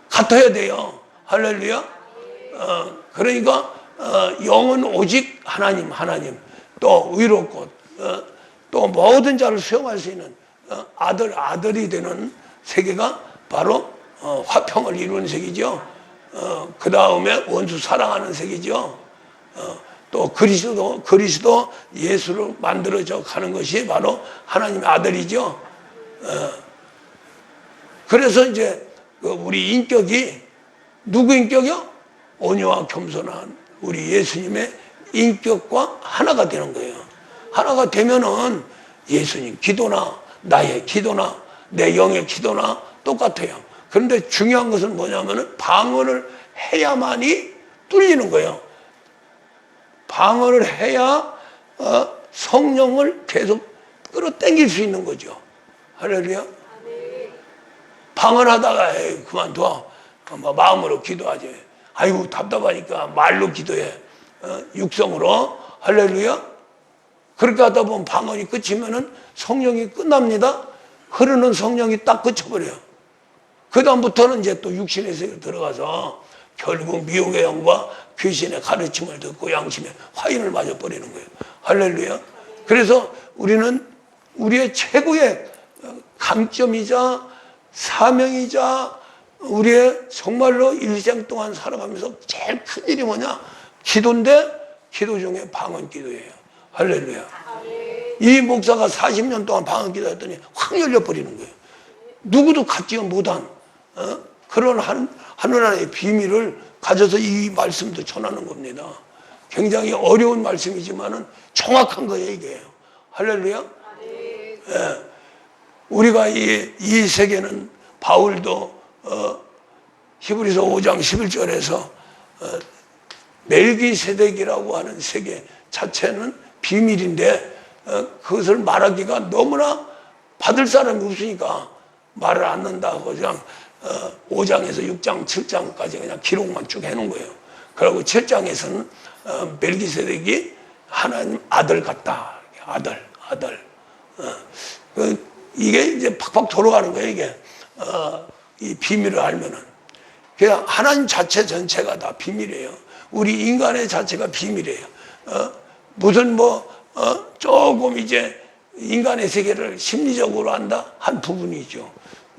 같아야 돼요. 할렐루야. 그러니까 영은 오직 하나님 또 의롭고 또 모든 자를 수용할 수 있는 아들이 되는 세계가 바로 화평을 이루는 세계죠. 그 다음에 원수 사랑하는 세계죠. 또 그리스도 예수로 만들어져 가는 것이 바로 하나님의 아들이죠. 그래서 이제 우리 인격이 누구 인격이요? 온유와 겸손한 우리 예수님의 인격과 하나가 되는 거예요. 하나가 되면은 예수님 기도나 나의 기도나 내 영의 기도나 똑같아요. 그런데 중요한 것은 뭐냐면은 방언을 해야만이 뚫리는 거예요. 방언을 해야 성령을 계속 끌어당길 수 있는 거죠. 할렐루야. 방언하다가 에이, 그만둬. 마음으로 기도하지. 아이고 답답하니까 말로 기도해. 육성으로. 할렐루야. 그렇게 하다 보면 방언이 끝이면은 성령이 끝납니다. 흐르는 성령이 딱 그쳐버려요. 그 다음부터는 이제 또 육신의 세계로 들어가서 결국 미혹의 영과 귀신의 가르침을 듣고 양심의 화인을 맞아버리는 거예요. 할렐루야. 그래서 우리는 우리의 최고의 강점이자 사명이자 우리의 정말로 일생 동안 살아가면서 제일 큰 일이 뭐냐? 기도인데 기도 중에 방언 기도예요. 할렐루야. 이 목사가 40년 동안 방언 기도했더니 확 열려버리는 거예요. 누구도 갖지 못한 그런 하나님의 비밀을 가져서 이 말씀도 전하는 겁니다. 굉장히 어려운 말씀이지만은 정확한 거예요, 이게. 할렐루야. 예. 우리가 이 세계는 바울도 히브리서 5장 11절에서 멜기세덱이라고 하는 세계 자체는 비밀인데 그것을 말하기가 너무나 받을 사람이 없으니까 말을 안 한다고 그냥 5장에서 6장, 7장까지 그냥 기록만 쭉 해놓은 거예요. 그리고 7장에서는 멜기세덱이 하나님 아들 같다. 아들. 이게 이제 팍팍 돌아가는 거예요, 이게. 이 비밀을 알면은. 그냥 하나님 자체 전체가 다 비밀이에요. 우리 인간의 자체가 비밀이에요. 무슨 조금 이제 인간의 세계를 심리적으로 안다? 한 부분이죠.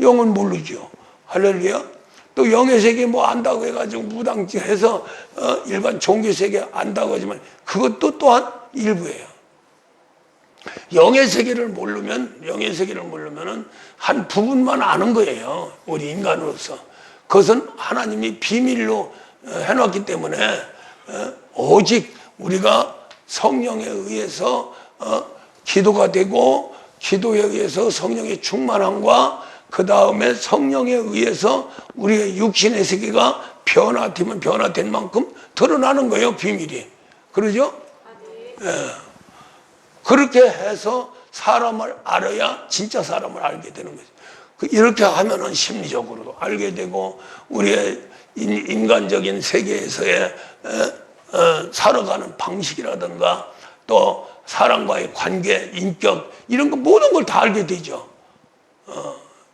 영은 모르죠. 할렐루야. 또 영의 세계 안다고 해가지고 무당해서 일반 종교 세계 안다고 하지만 그것도 또한 일부예요. 영의 세계를 모르면은 한 부분만 아는 거예요. 우리 인간으로서. 그것은 하나님이 비밀로 해놨기 때문에 오직 우리가 성령에 의해서 기도가 되고 기도에 의해서 성령의 충만함과 그 다음에 성령에 의해서 우리의 육신의 세계가 변화되면 변화된 만큼 드러나는 거예요, 비밀이. 그러죠? 예. 그렇게 해서 사람을 알아야 진짜 사람을 알게 되는 거죠. 이렇게 하면은 심리적으로도 알게 되고 우리의 인간적인 세계에서의 살아가는 방식이라든가 또 사람과의 관계, 인격 이런 거 모든 걸 다 알게 되죠.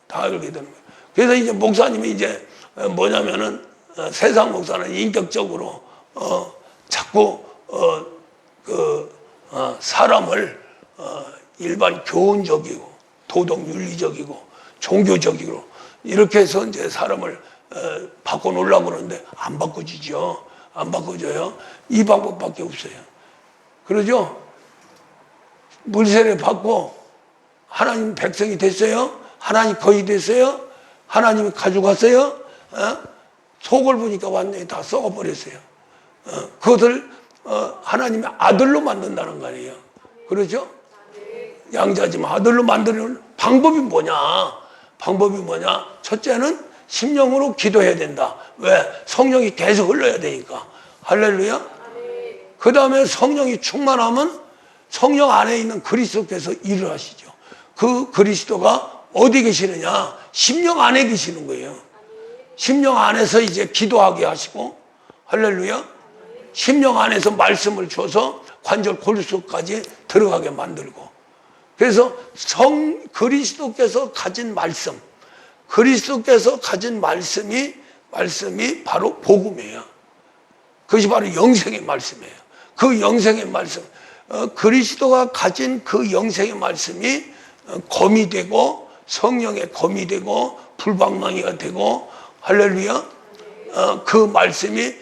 다 알게 되는 거예요. 그래서 이제 목사님이 이제 뭐냐면은 세상 목사는 인격적으로 자꾸 사람을 일반 교훈적이고 도덕 윤리적이고 종교적이고 이렇게 해서 이제 사람을 바꿔놓으려고 그러는데 안 바꿔지죠. 안 바꿔져요. 이 방법밖에 없어요. 그러죠? 물세례 받고 하나님 백성이 됐어요? 하나님 거의 됐어요? 하나님이 가져갔어요? 속을 보니까 완전히 다 썩어버렸어요. 그것을 하나님의 아들로 만든다는 거 아니에요. 그렇죠? 양자지만 아들로 만드는 방법이 뭐냐? 첫째는 심령으로 기도해야 된다. 왜? 성령이 계속 흘러야 되니까. 할렐루야. 그 다음에 성령이 충만하면 성령 안에 있는 그리스도께서 일을 하시죠. 그 그리스도가 어디 계시느냐? 심령 안에 계시는 거예요. 심령 안에서 이제 기도하게 하시고, 할렐루야. 심령 안에서 말씀을 줘서 관절 골수까지 들어가게 만들고. 그래서 그리스도께서 가진 말씀, 그리스도께서 가진 말씀이 바로 복음이에요. 그것이 바로 영생의 말씀이에요. 그 영생의 말씀, 그리스도가 가진 그 영생의 말씀이 검이 되고 성령의 검이 되고 불방망이가 되고 할렐루야. 그 말씀이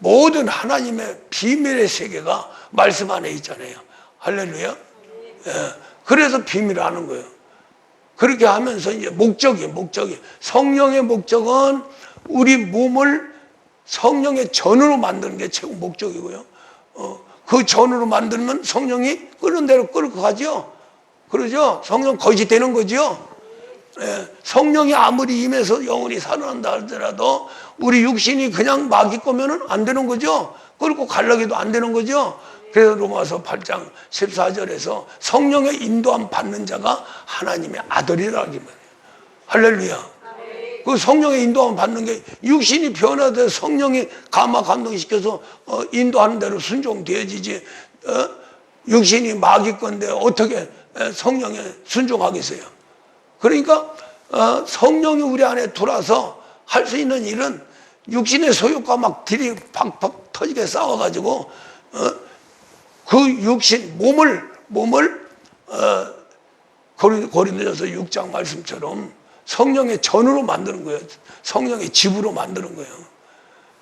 모든 하나님의 비밀의 세계가 말씀 안에 있잖아요. 할렐루야. 예. 그래서 비밀을 아는 거예요. 그렇게 하면서 이제 목적이 성령의 목적은 우리 몸을 성령의 전으로 만드는 게 최고 목적이고요. 그 전으로 만들면 성령이 끄는 대로 끌고 가죠. 그러죠? 성령 거짓 되는 거죠. 예, 성령이 아무리 임해서 영혼이 살아난다 할지라도 우리 육신이 그냥 마귀 거면은 안 되는 거죠. 끌고 가려기도 안 되는 거죠. 그래서 로마서 8장 14절에서 성령의 인도함 받는 자가 하나님의 아들이라고 말해요. 할렐루야. 그 성령의 인도함 받는 게 육신이 변화돼서 성령이 감화 감동시켜서 인도하는 대로 순종되어지지 육신이 마귀 건데 어떻게 성령에 순종하겠어요. 그러니까 성령이 우리 안에 들어와서 할 수 있는 일은 육신의 소욕과 막 들이 팍팍 터지게 싸워가지고 그 육신 몸을 고린도전서 6장 말씀처럼 성령의 전으로 만드는 거예요. 성령의 집으로 만드는 거예요.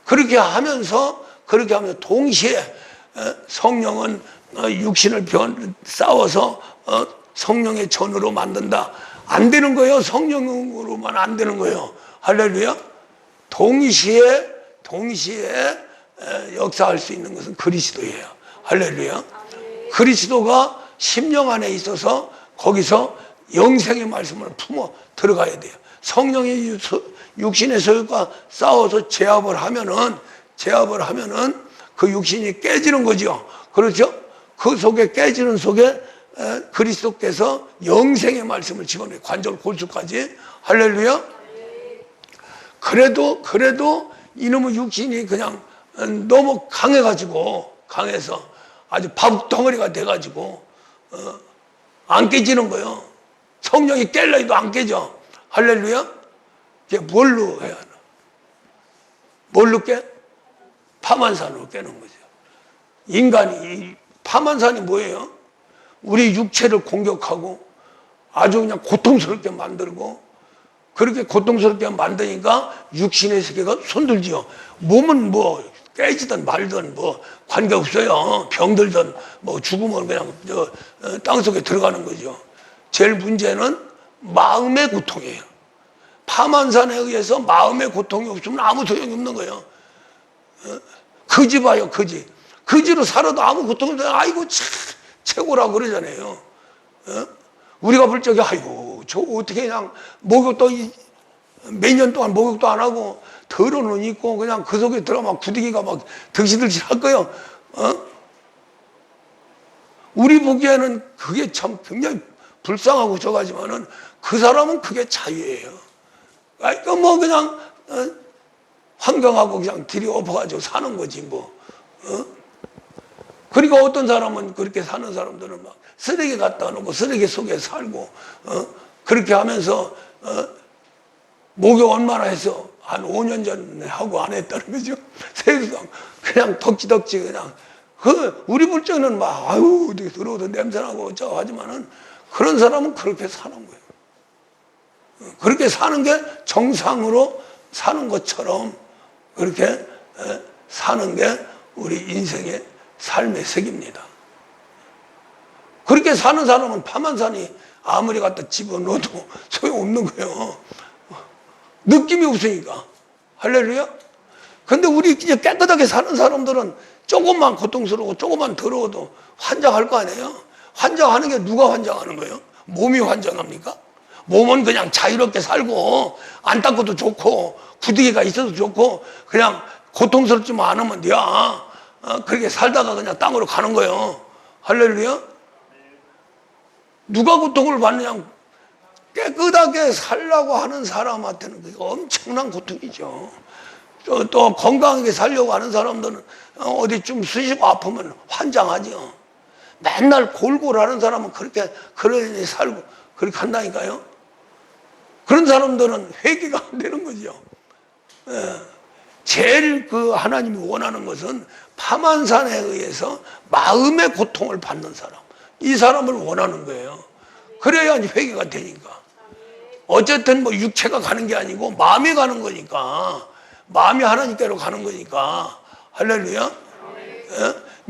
그렇게 하면서 동시에 성령은 육신을 싸워서 성령의 전으로 만든다. 안 되는 거예요. 성령으로만 안 되는 거예요. 할렐루야. 동시에 역사할 수 있는 것은 그리스도예요. 할렐루야. 그리스도가 심령 안에 있어서 거기서 영생의 말씀을 품어 들어가야 돼요. 성령이 육신의 소욕과 싸워서 제압을 하면은 그 육신이 깨지는 거죠. 그렇죠? 그 속에 깨지는 속에 그리스도께서 영생의 말씀을 집어넣어요. 관절 골수까지. 할렐루야. 그래도 이놈의 육신이 그냥 너무 강해서 아주 밥덩어리가 돼가지고 안 깨지는 거예요. 성령이 깰라 해도 안 깨져. 할렐루야. 이게 뭘로 해야 하나? 뭘로 깨? 파만산으로 깨는 거죠. 인간이 파만산이 뭐예요? 우리 육체를 공격하고 아주 그냥 고통스럽게 만들고, 그렇게 고통스럽게 만드니까 육신의 세계가 손들지요. 몸은 뭐 깨지든 말든 뭐 관계없어요. 병들든 뭐 죽으면 그냥 땅속에 들어가는 거죠. 제일 문제는 마음의 고통이에요. 파만산에 의해서 마음의 고통이 없으면 아무 소용이 없는 거예요. 거지 봐요, 거지. 거지로 살아도 아무 고통이 없어요. 아이고 최고라고 그러잖아요. 우리가 볼 적에 아이고 저 어떻게 그냥 목욕도 몇 년 동안 목욕도 안 하고 더러운 옷 입고 그냥 그 속에 들어가면 구더기가 막 덩실덩실 할 거예요. 우리 보기에는 그게 참 굉장히 불쌍하고 저가지만은 그 사람은 그게 자유예요. 그러니까 뭐 그냥 환경하고 그냥 들이엎어가지고 사는 거지 뭐. 그러니까 어떤 사람은 그렇게 사는 사람들은 막 쓰레기 갖다 놓고 쓰레기 속에 살고 그렇게 하면서 목욕 얼마나 해서 한 5년 전에 하고 안 했다는 거죠. 세수도 그냥 덕지덕지 그냥 우리 불적은 막 아유 되게 더러워도 냄새나고 어쩌고 하지만은 그런 사람은 그렇게 사는 거예요. 그렇게 사는 게 정상으로 사는 것처럼 그렇게 사는 게 우리 인생의 삶의 색입니다. 그렇게 사는 사람은 파만산이 아무리 갖다 집어넣어도 소용없는 거예요. 느낌이 없으니까. 할렐루야. 근데 우리 이제 깨끗하게 사는 사람들은 조금만 고통스러우고 조금만 더러워도 환장할 거 아니에요. 환장하는 게 누가 환장하는 거예요? 몸이 환장합니까? 몸은 그냥 자유롭게 살고 안 닦아도 좋고 구더기가 있어도 좋고 그냥 고통스럽지만 않으면 돼야 그렇게 살다가 그냥 땅으로 가는 거예요. 할렐루야. 누가 고통을 받느냐? 깨끗하게 살려고 하는 사람한테는 그게 엄청난 고통이죠. 또 건강하게 살려고 하는 사람들은 어디 좀 쑤시고 아프면 환장하죠. 맨날 골골하는 사람은 그러니 살고 그렇게 한다니까요. 그런 사람들은 회개가 안 되는 거죠. 제일 하나님이 원하는 것은 파만산에 의해서 마음의 고통을 받는 사람, 이 사람을 원하는 거예요. 그래야 회개가 되니까. 어쨌든 뭐 육체가 가는 게 아니고 마음이 가는 거니까, 마음이 하나님께로 가는 거니까. 할렐루야.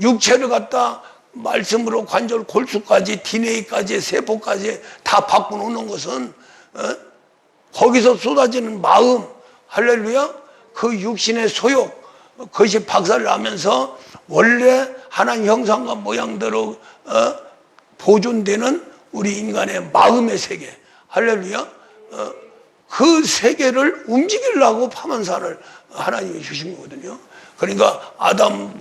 육체를 갖다 말씀으로 관절 골수까지 DNA까지 세포까지 다 바꿔놓는 것은 거기서 쏟아지는 마음, 할렐루야. 그 육신의 소욕, 그것이 박살나면서 원래 하나님 형상과 모양대로 보존되는 우리 인간의 마음의 세계, 할렐루야. 그 세계를 움직이려고 파만산을 하나님이 주신 거거든요. 그러니까 아담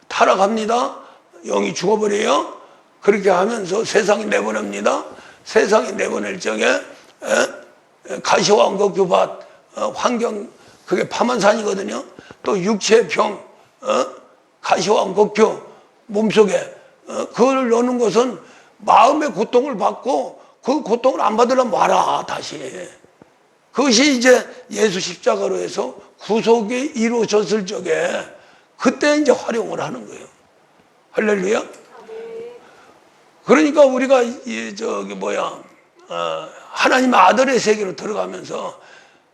타락합니다. 영이 죽어버려요. 그렇게 하면서 세상에 내보냅니다. 세상에 내보낼 적에 가시왕곡교밭 환경, 그게 파만산이거든요. 또 육체의 병, 가시왕곡교 몸속에 그걸 넣는 것은 마음의 고통을 받고 그 고통을 안 받으려면 와라 다시. 그것이 이제 예수 십자가로 해서 구속이 이루어졌을 적에 그때 이제 활용을 하는 거예요. 할렐루야. 그러니까 우리가 하나님의 아들의 세계로 들어가면서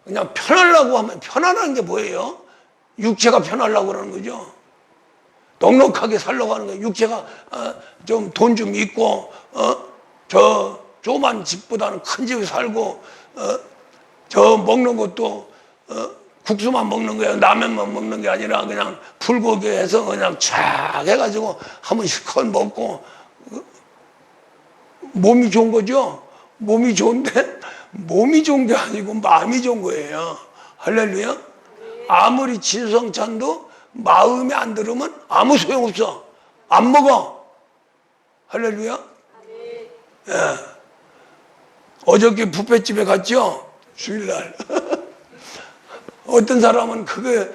그냥 편하려고 하면 편안한 게 뭐예요? 육체가 편하려고 그러는 거죠. 넉넉하게 살려고 하는 거예요. 육체가 좀 돈 좀 있고 저 조그만 집보다는 큰 집에 살고 저 먹는 것도 국수만 먹는 거예요. 라면만 먹는 게 아니라 그냥 불고기 해서 그냥 쫙 해가지고 한번 실컷 먹고 몸이 좋은 거죠. 몸이 좋은데 몸이 좋은 게 아니고 마음이 좋은 거예요. 할렐루야. 아무리 진성찬도 마음에 안 들으면 아무 소용없어. 안 먹어. 할렐루야. 예. 어저께 뷔페집에 갔죠. 주일날. 어떤 사람은 그게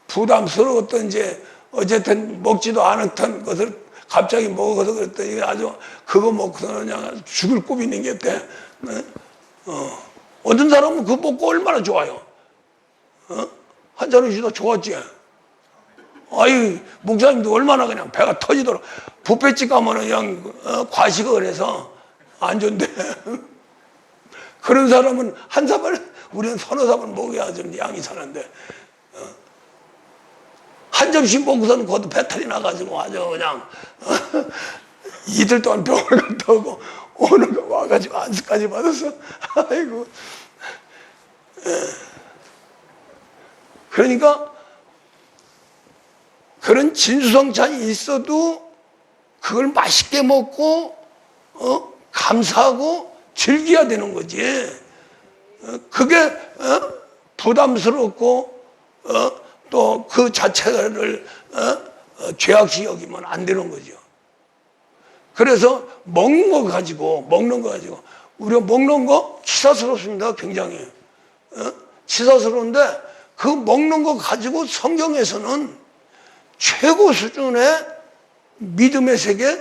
부담스러웠던지 어쨌든 먹지도 않았던 것을 갑자기 먹어서 그랬더니 아주 그거 먹고서 그냥 죽을 꼽이 생겼대. 어떤 사람은 그거 먹고 얼마나 좋아요. 한 잔을 주다 좋았지. 아유, 목사님도 얼마나 그냥 배가 터지도록. 뷔페집 가면 그냥 과식을 해서 안 좋은데. 그런 사람은 한 사발, 우리는 서너 사발 먹어야 좀 양이 사는데. 한 점씩 먹고서는 그것도 배탈이 나가지고 아주 그냥 이틀 동안 병을 갔다 오고 오늘 와가지고 안수까지 받아서 아이고. 그러니까 그런 진수성찬이 있어도 그걸 맛있게 먹고 감사하고 즐겨야 되는 거지. 그게 부담스럽고 또 그 자체를 죄악시 여기면 안 되는 거죠. 그래서 먹는 거 가지고 우리가 먹는 거 치사스럽습니다. 굉장히 치사스러운데 그 먹는 거 가지고 성경에서는 최고 수준의 믿음의 세계,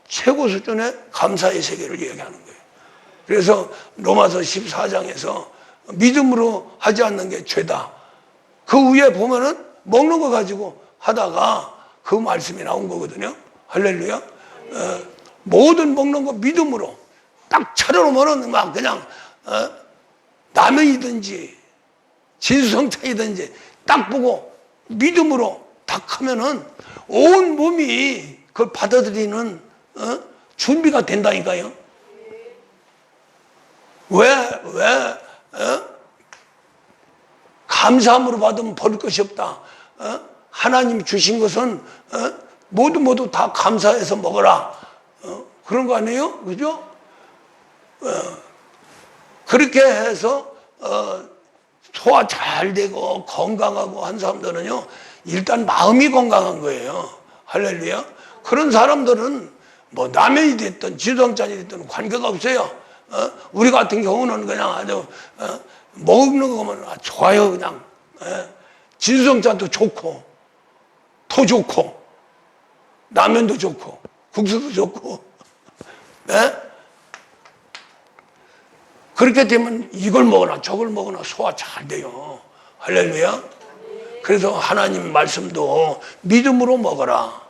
최고 수준의 감사의 세계를 얘기하는 거예요. 그래서 로마서 14장에서 믿음으로 하지 않는 게 죄다. 그 위에 보면은 먹는 거 가지고 하다가 그 말씀이 나온 거거든요. 할렐루야. 모든 먹는 거 믿음으로 딱 차려놓으면은 막 그냥 라면이든지 진수성찬이든지 딱 보고 믿음으로 딱 하면은 온 몸이 그걸 받아들이는 준비가 된다니까요. 왜 감사함으로 받으면 버릴 것이 없다. 하나님이 주신 것은 모두 다 감사해서 먹어라. 그런 거 아니에요? 그죠? 그렇게 해서 소화 잘 되고 건강하고 한 사람들은요, 일단 마음이 건강한 거예요. 할렐루야. 그런 사람들은 뭐 라면이 됐든 지성찬이 됐든 관계가 없어요. 우리 같은 경우는 그냥 아주 먹는 거 보면 좋아요. 그냥 진수성찬도 좋고 더 좋고 라면도 좋고 국수도 좋고 그렇게 되면 이걸 먹으나 저걸 먹으나 소화 잘 돼요. 할렐루야. 그래서 하나님 말씀도 믿음으로 먹어라.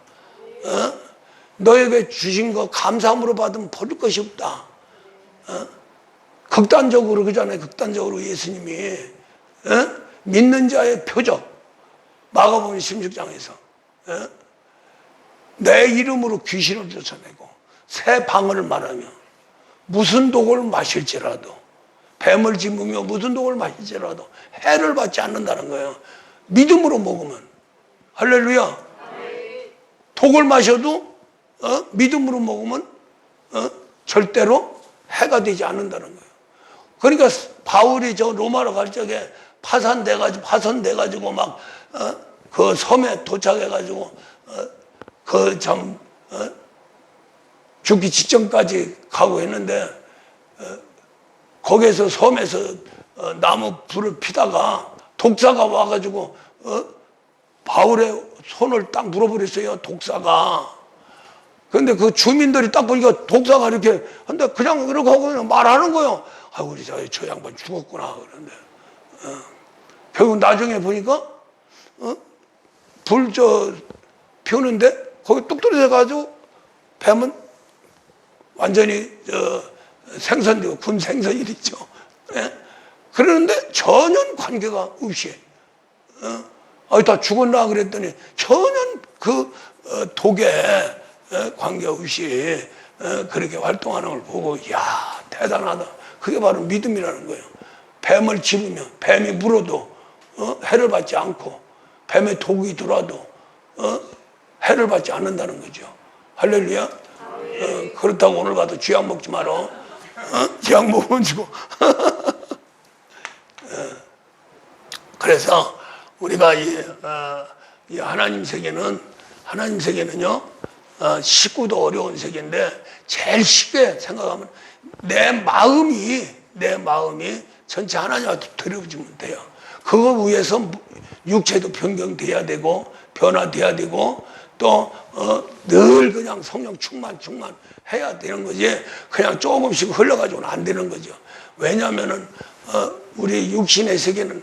너에게 주신 거 감사함으로 받으면 버릴 것이 없다. 극단적으로 그잖아요. 극단적으로 예수님이 믿는 자의 표적, 마가복음 16장에서 내 이름으로 귀신을 쫓아내고 새 방언을 말하며 무슨 독을 마실지라도 뱀을 짚으며 무슨 독을 마실지라도 해를 받지 않는다는 거예요. 믿음으로 먹으면. 할렐루야. 독을 마셔도 믿음으로 먹으면 절대로 해가 되지 않는다는 거예요. 그러니까 바울이 저 로마로 갈 적에 파선돼가지고 막 그 섬에 도착해가지고 죽기 직전까지 가고 했는데 거기에서 섬에서 나무 불을 피다가 독사가 와가지고 바울의 손을 딱 물어버렸어요. 독사가. 그런데 그 주민들이 딱 보니까 독사가 이렇게 근데 그냥 이렇게 하고 그냥 말하는 거예요. 아, 우리 저 양반 죽었구나. 그런데 결국 나중에 보니까 불 피우는데 거기 뚝 떨어져가지고 뱀은 완전히 생선되고 군 생선이 있죠. 예? 그러는데 전혀 관계가 없이 다 죽었나 그랬더니 전혀 그 독에 관계없이 그렇게 활동하는 걸 보고 이야 대단하다. 그게 바로 믿음이라는 거예요. 뱀을 집으면 뱀이 물어도 해를 받지 않고 뱀의 독이 들어와도 해를 받지 않는다는 거죠. 할렐루야. 그렇다고 오늘 가도 쥐약 먹지 마라. 쥐약 먹으면 죽어. 그래서 우리가 이 하나님 세계는요, 쉽고도 어려운 세계인데 제일 쉽게 생각하면 내 마음이 전체 하나님한테 드려주면 돼요. 그거 위해서 육체도 변경돼야 되고 변화돼야 되고 또 늘 그냥 성령 충만해야 되는 거지. 그냥 조금씩 흘러가지고는 안 되는 거죠. 왜냐하면은 우리 육신의 세계는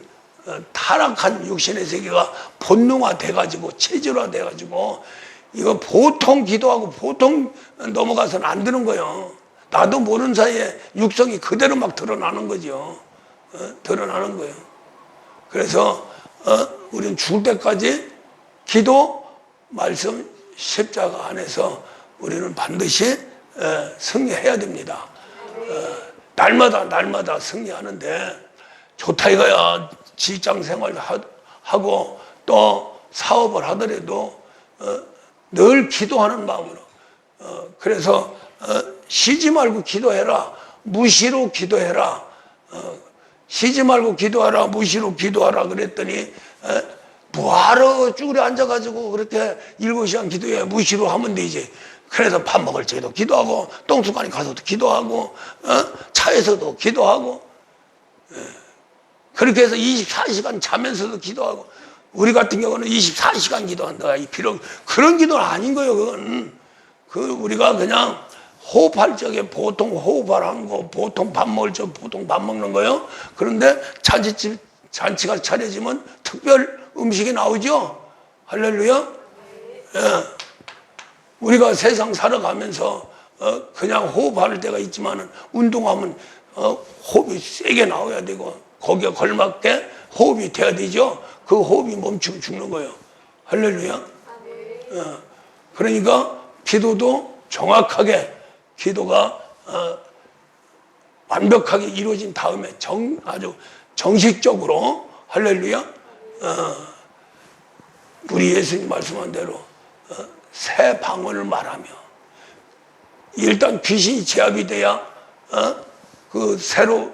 타락한 육신의 세계가 본능화 돼가지고 체질화 돼가지고 이거 보통 기도하고 보통 넘어가서는 안 되는 거예요. 나도 모르는 사이에 육성이 그대로 막 드러나는 거죠. 드러나는 거예요. 그래서 우리는 죽을 때까지 기도, 말씀, 십자가 안에서 우리는 반드시 승리해야 됩니다. 날마다 승리하는데 좋다 이거야. 직장 생활하고 또 사업을 하더라도 늘 기도하는 마음으로 그래서 쉬지 말고 기도해라. 무시로 기도해라. 쉬지 말고 기도하라. 무시로 기도하라 그랬더니 뭐하러 쭈그려 앉아가지고 그렇게 7시간 기도해. 무시로 하면 되지. 그래서 밥 먹을 적에도 기도하고 똥수간에 가서도 기도하고 차에서도 기도하고 그렇게 해서 24시간 자면서도 기도하고 우리 같은 경우는 24시간 기도한다. 비록 그런 기도는 아닌 거예요. 그건 우리가 그냥 호흡할 적에 보통 호흡을 하는 거, 보통 밥 먹을 적에 보통 밥 먹는 거예요. 그런데 잔치가 차려지면 특별 음식이 나오죠. 할렐루야. 예. 우리가 세상 살아가면서 그냥 호흡할 때가 있지만은 운동하면 호흡이 세게 나와야 되고 거기에 걸맞게 호흡이 돼야 되죠. 그 호흡이 멈추면 죽는 거예요. 할렐루야. 그러니까 기도도 정확하게 기도가 완벽하게 이루어진 다음에 아주 정식적으로 할렐루야. 우리 예수님 말씀한 대로 새 방언을 말하며 일단 귀신이 제압이 돼야 그 새로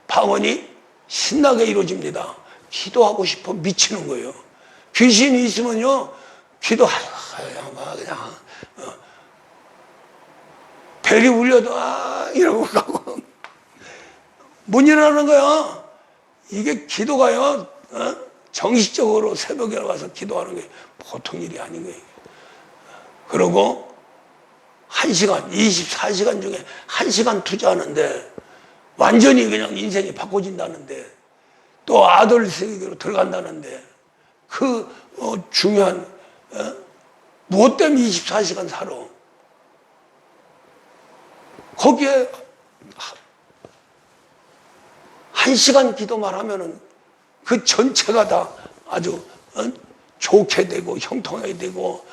방언이 신나게 이루어집니다. 기도하고 싶어 미치는 거예요. 귀신이 있으면요 그냥 벨이 울려도 이러고 가고 못 일어나는 거야. 이게 기도가요 정식적으로 새벽에 와서 기도하는 게 보통 일이 아닌 거예요. 그리고 1시간, 24시간 중에 1시간 투자하는데 완전히 그냥 인생이 바꿔진다는데 또 아들 세계로 들어간다는데 그 중요한 무엇 때문에 24시간 살아? 거기에 1시간 기도만 하면은 그 전체가 다 아주 좋게 되고 형통하게 되고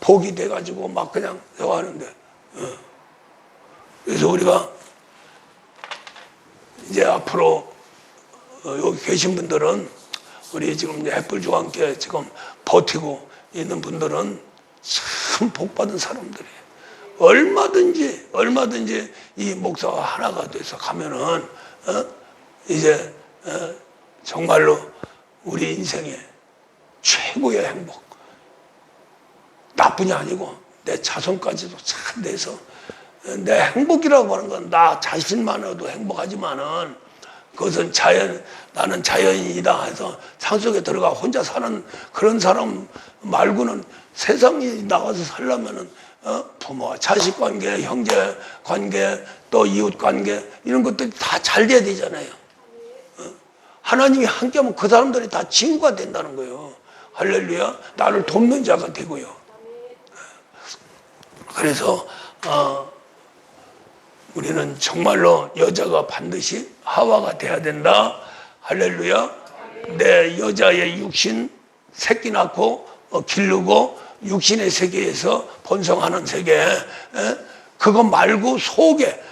복이 돼가지고 막 그냥 하는데 그래서 우리가 이제 앞으로 여기 계신 분들은 우리 지금 햇불주와 함께 지금 버티고 있는 분들은 참 복받은 사람들이에요. 얼마든지 이 목사와 하나가 돼서 가면은 이제 정말로 우리 인생의 최고의 행복, 나뿐이 아니고 내 자손까지도 잘 내서 내 행복이라고 하는 건 나 자신만으로도 행복하지만은 그것은 나는 자연인이다 해서 산속에 들어가 혼자 사는 그런 사람 말고는 세상에 나가서 살려면은 부모와 자식 관계, 형제 관계, 또 이웃 관계 이런 것들이 다 잘 돼야 되잖아요. 하나님이 함께하면 그 사람들이 다 친구가 된다는 거예요. 할렐루야. 나를 돕는 자가 되고요. 그래서 우리는 정말로 여자가 반드시 하와가 돼야 된다. 할렐루야. 내 여자의 육신 새끼 낳고 기르고 육신의 세계에서 번성하는 세계, 그거 말고 속에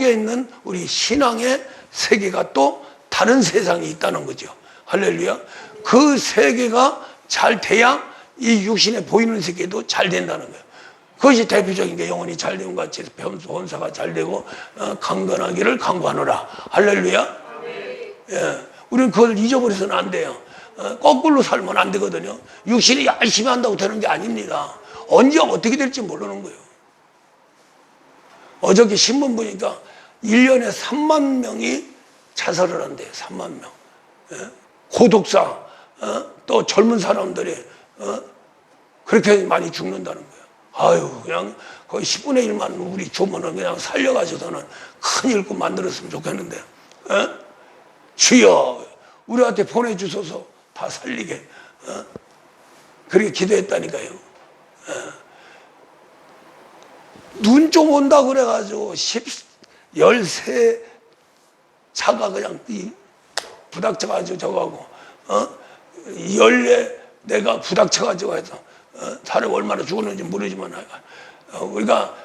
있는 우리 신앙의 세계가 또 다른 세상이 있다는 거죠. 할렐루야. 그 세계가 잘 돼야 이 육신에 보이는 세계도 잘 된다는 거예요. 그것이 대표적인 게 영혼이 잘 되는 것 같이 본사가 잘 되고 강건하기를 강구하노라. 할렐루야. 예, 우리는 그걸 잊어버려서는 안 돼요. 거꾸로 살면 안 되거든요. 육신이 열심히 한다고 되는 게 아닙니다. 언제 어떻게 될지 모르는 거예요. 어저께 신문 보니까 1년에 3만 명이 자살을 한대요. 3만 명. 예? 고독사, 또 젊은 사람들이 그렇게 많이 죽는다는 거예요. 아유, 그냥 거의 10분의 1만 우리 조문을 그냥 살려가지고서는 큰 일꾼 만들었으면 좋겠는데, 주여, 우리한테 보내주소서 다 살리게, 그렇게 기도했다니까요. 눈 좀 온다 그래가지고 13차가 그냥 부닥쳐가지고 저거하고, 14대가 부닥쳐가지고 해서, 사람이 얼마나 죽었는지 모르지만, 우리가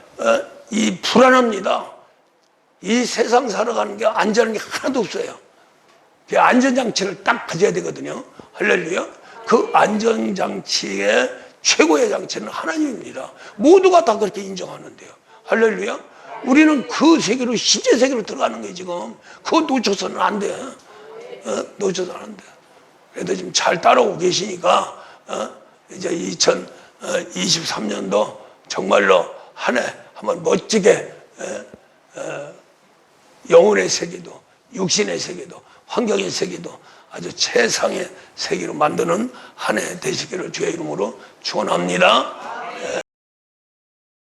이 불안합니다. 이 세상 살아가는 게 안전한 게 하나도 없어요. 그 안전장치를 딱 가져야 되거든요. 할렐루야. 그 안전장치의 최고의 장치는 하나님입니다. 모두가 다 그렇게 인정하는데요. 할렐루야. 우리는 그 세계로, 신체 세계로 들어가는 거예요, 지금. 그거 놓쳐서는 안 돼. 놓쳐서는 안 돼. 그래도 지금 잘 따라오고 계시니까, 이제 2023년도 정말로 한 해 한번 멋지게 영혼의 세계도, 육신의 세계도, 환경의 세계도 아주 최상의 세계로 만드는 한 해 되시기를 주의 이름으로 축원합니다.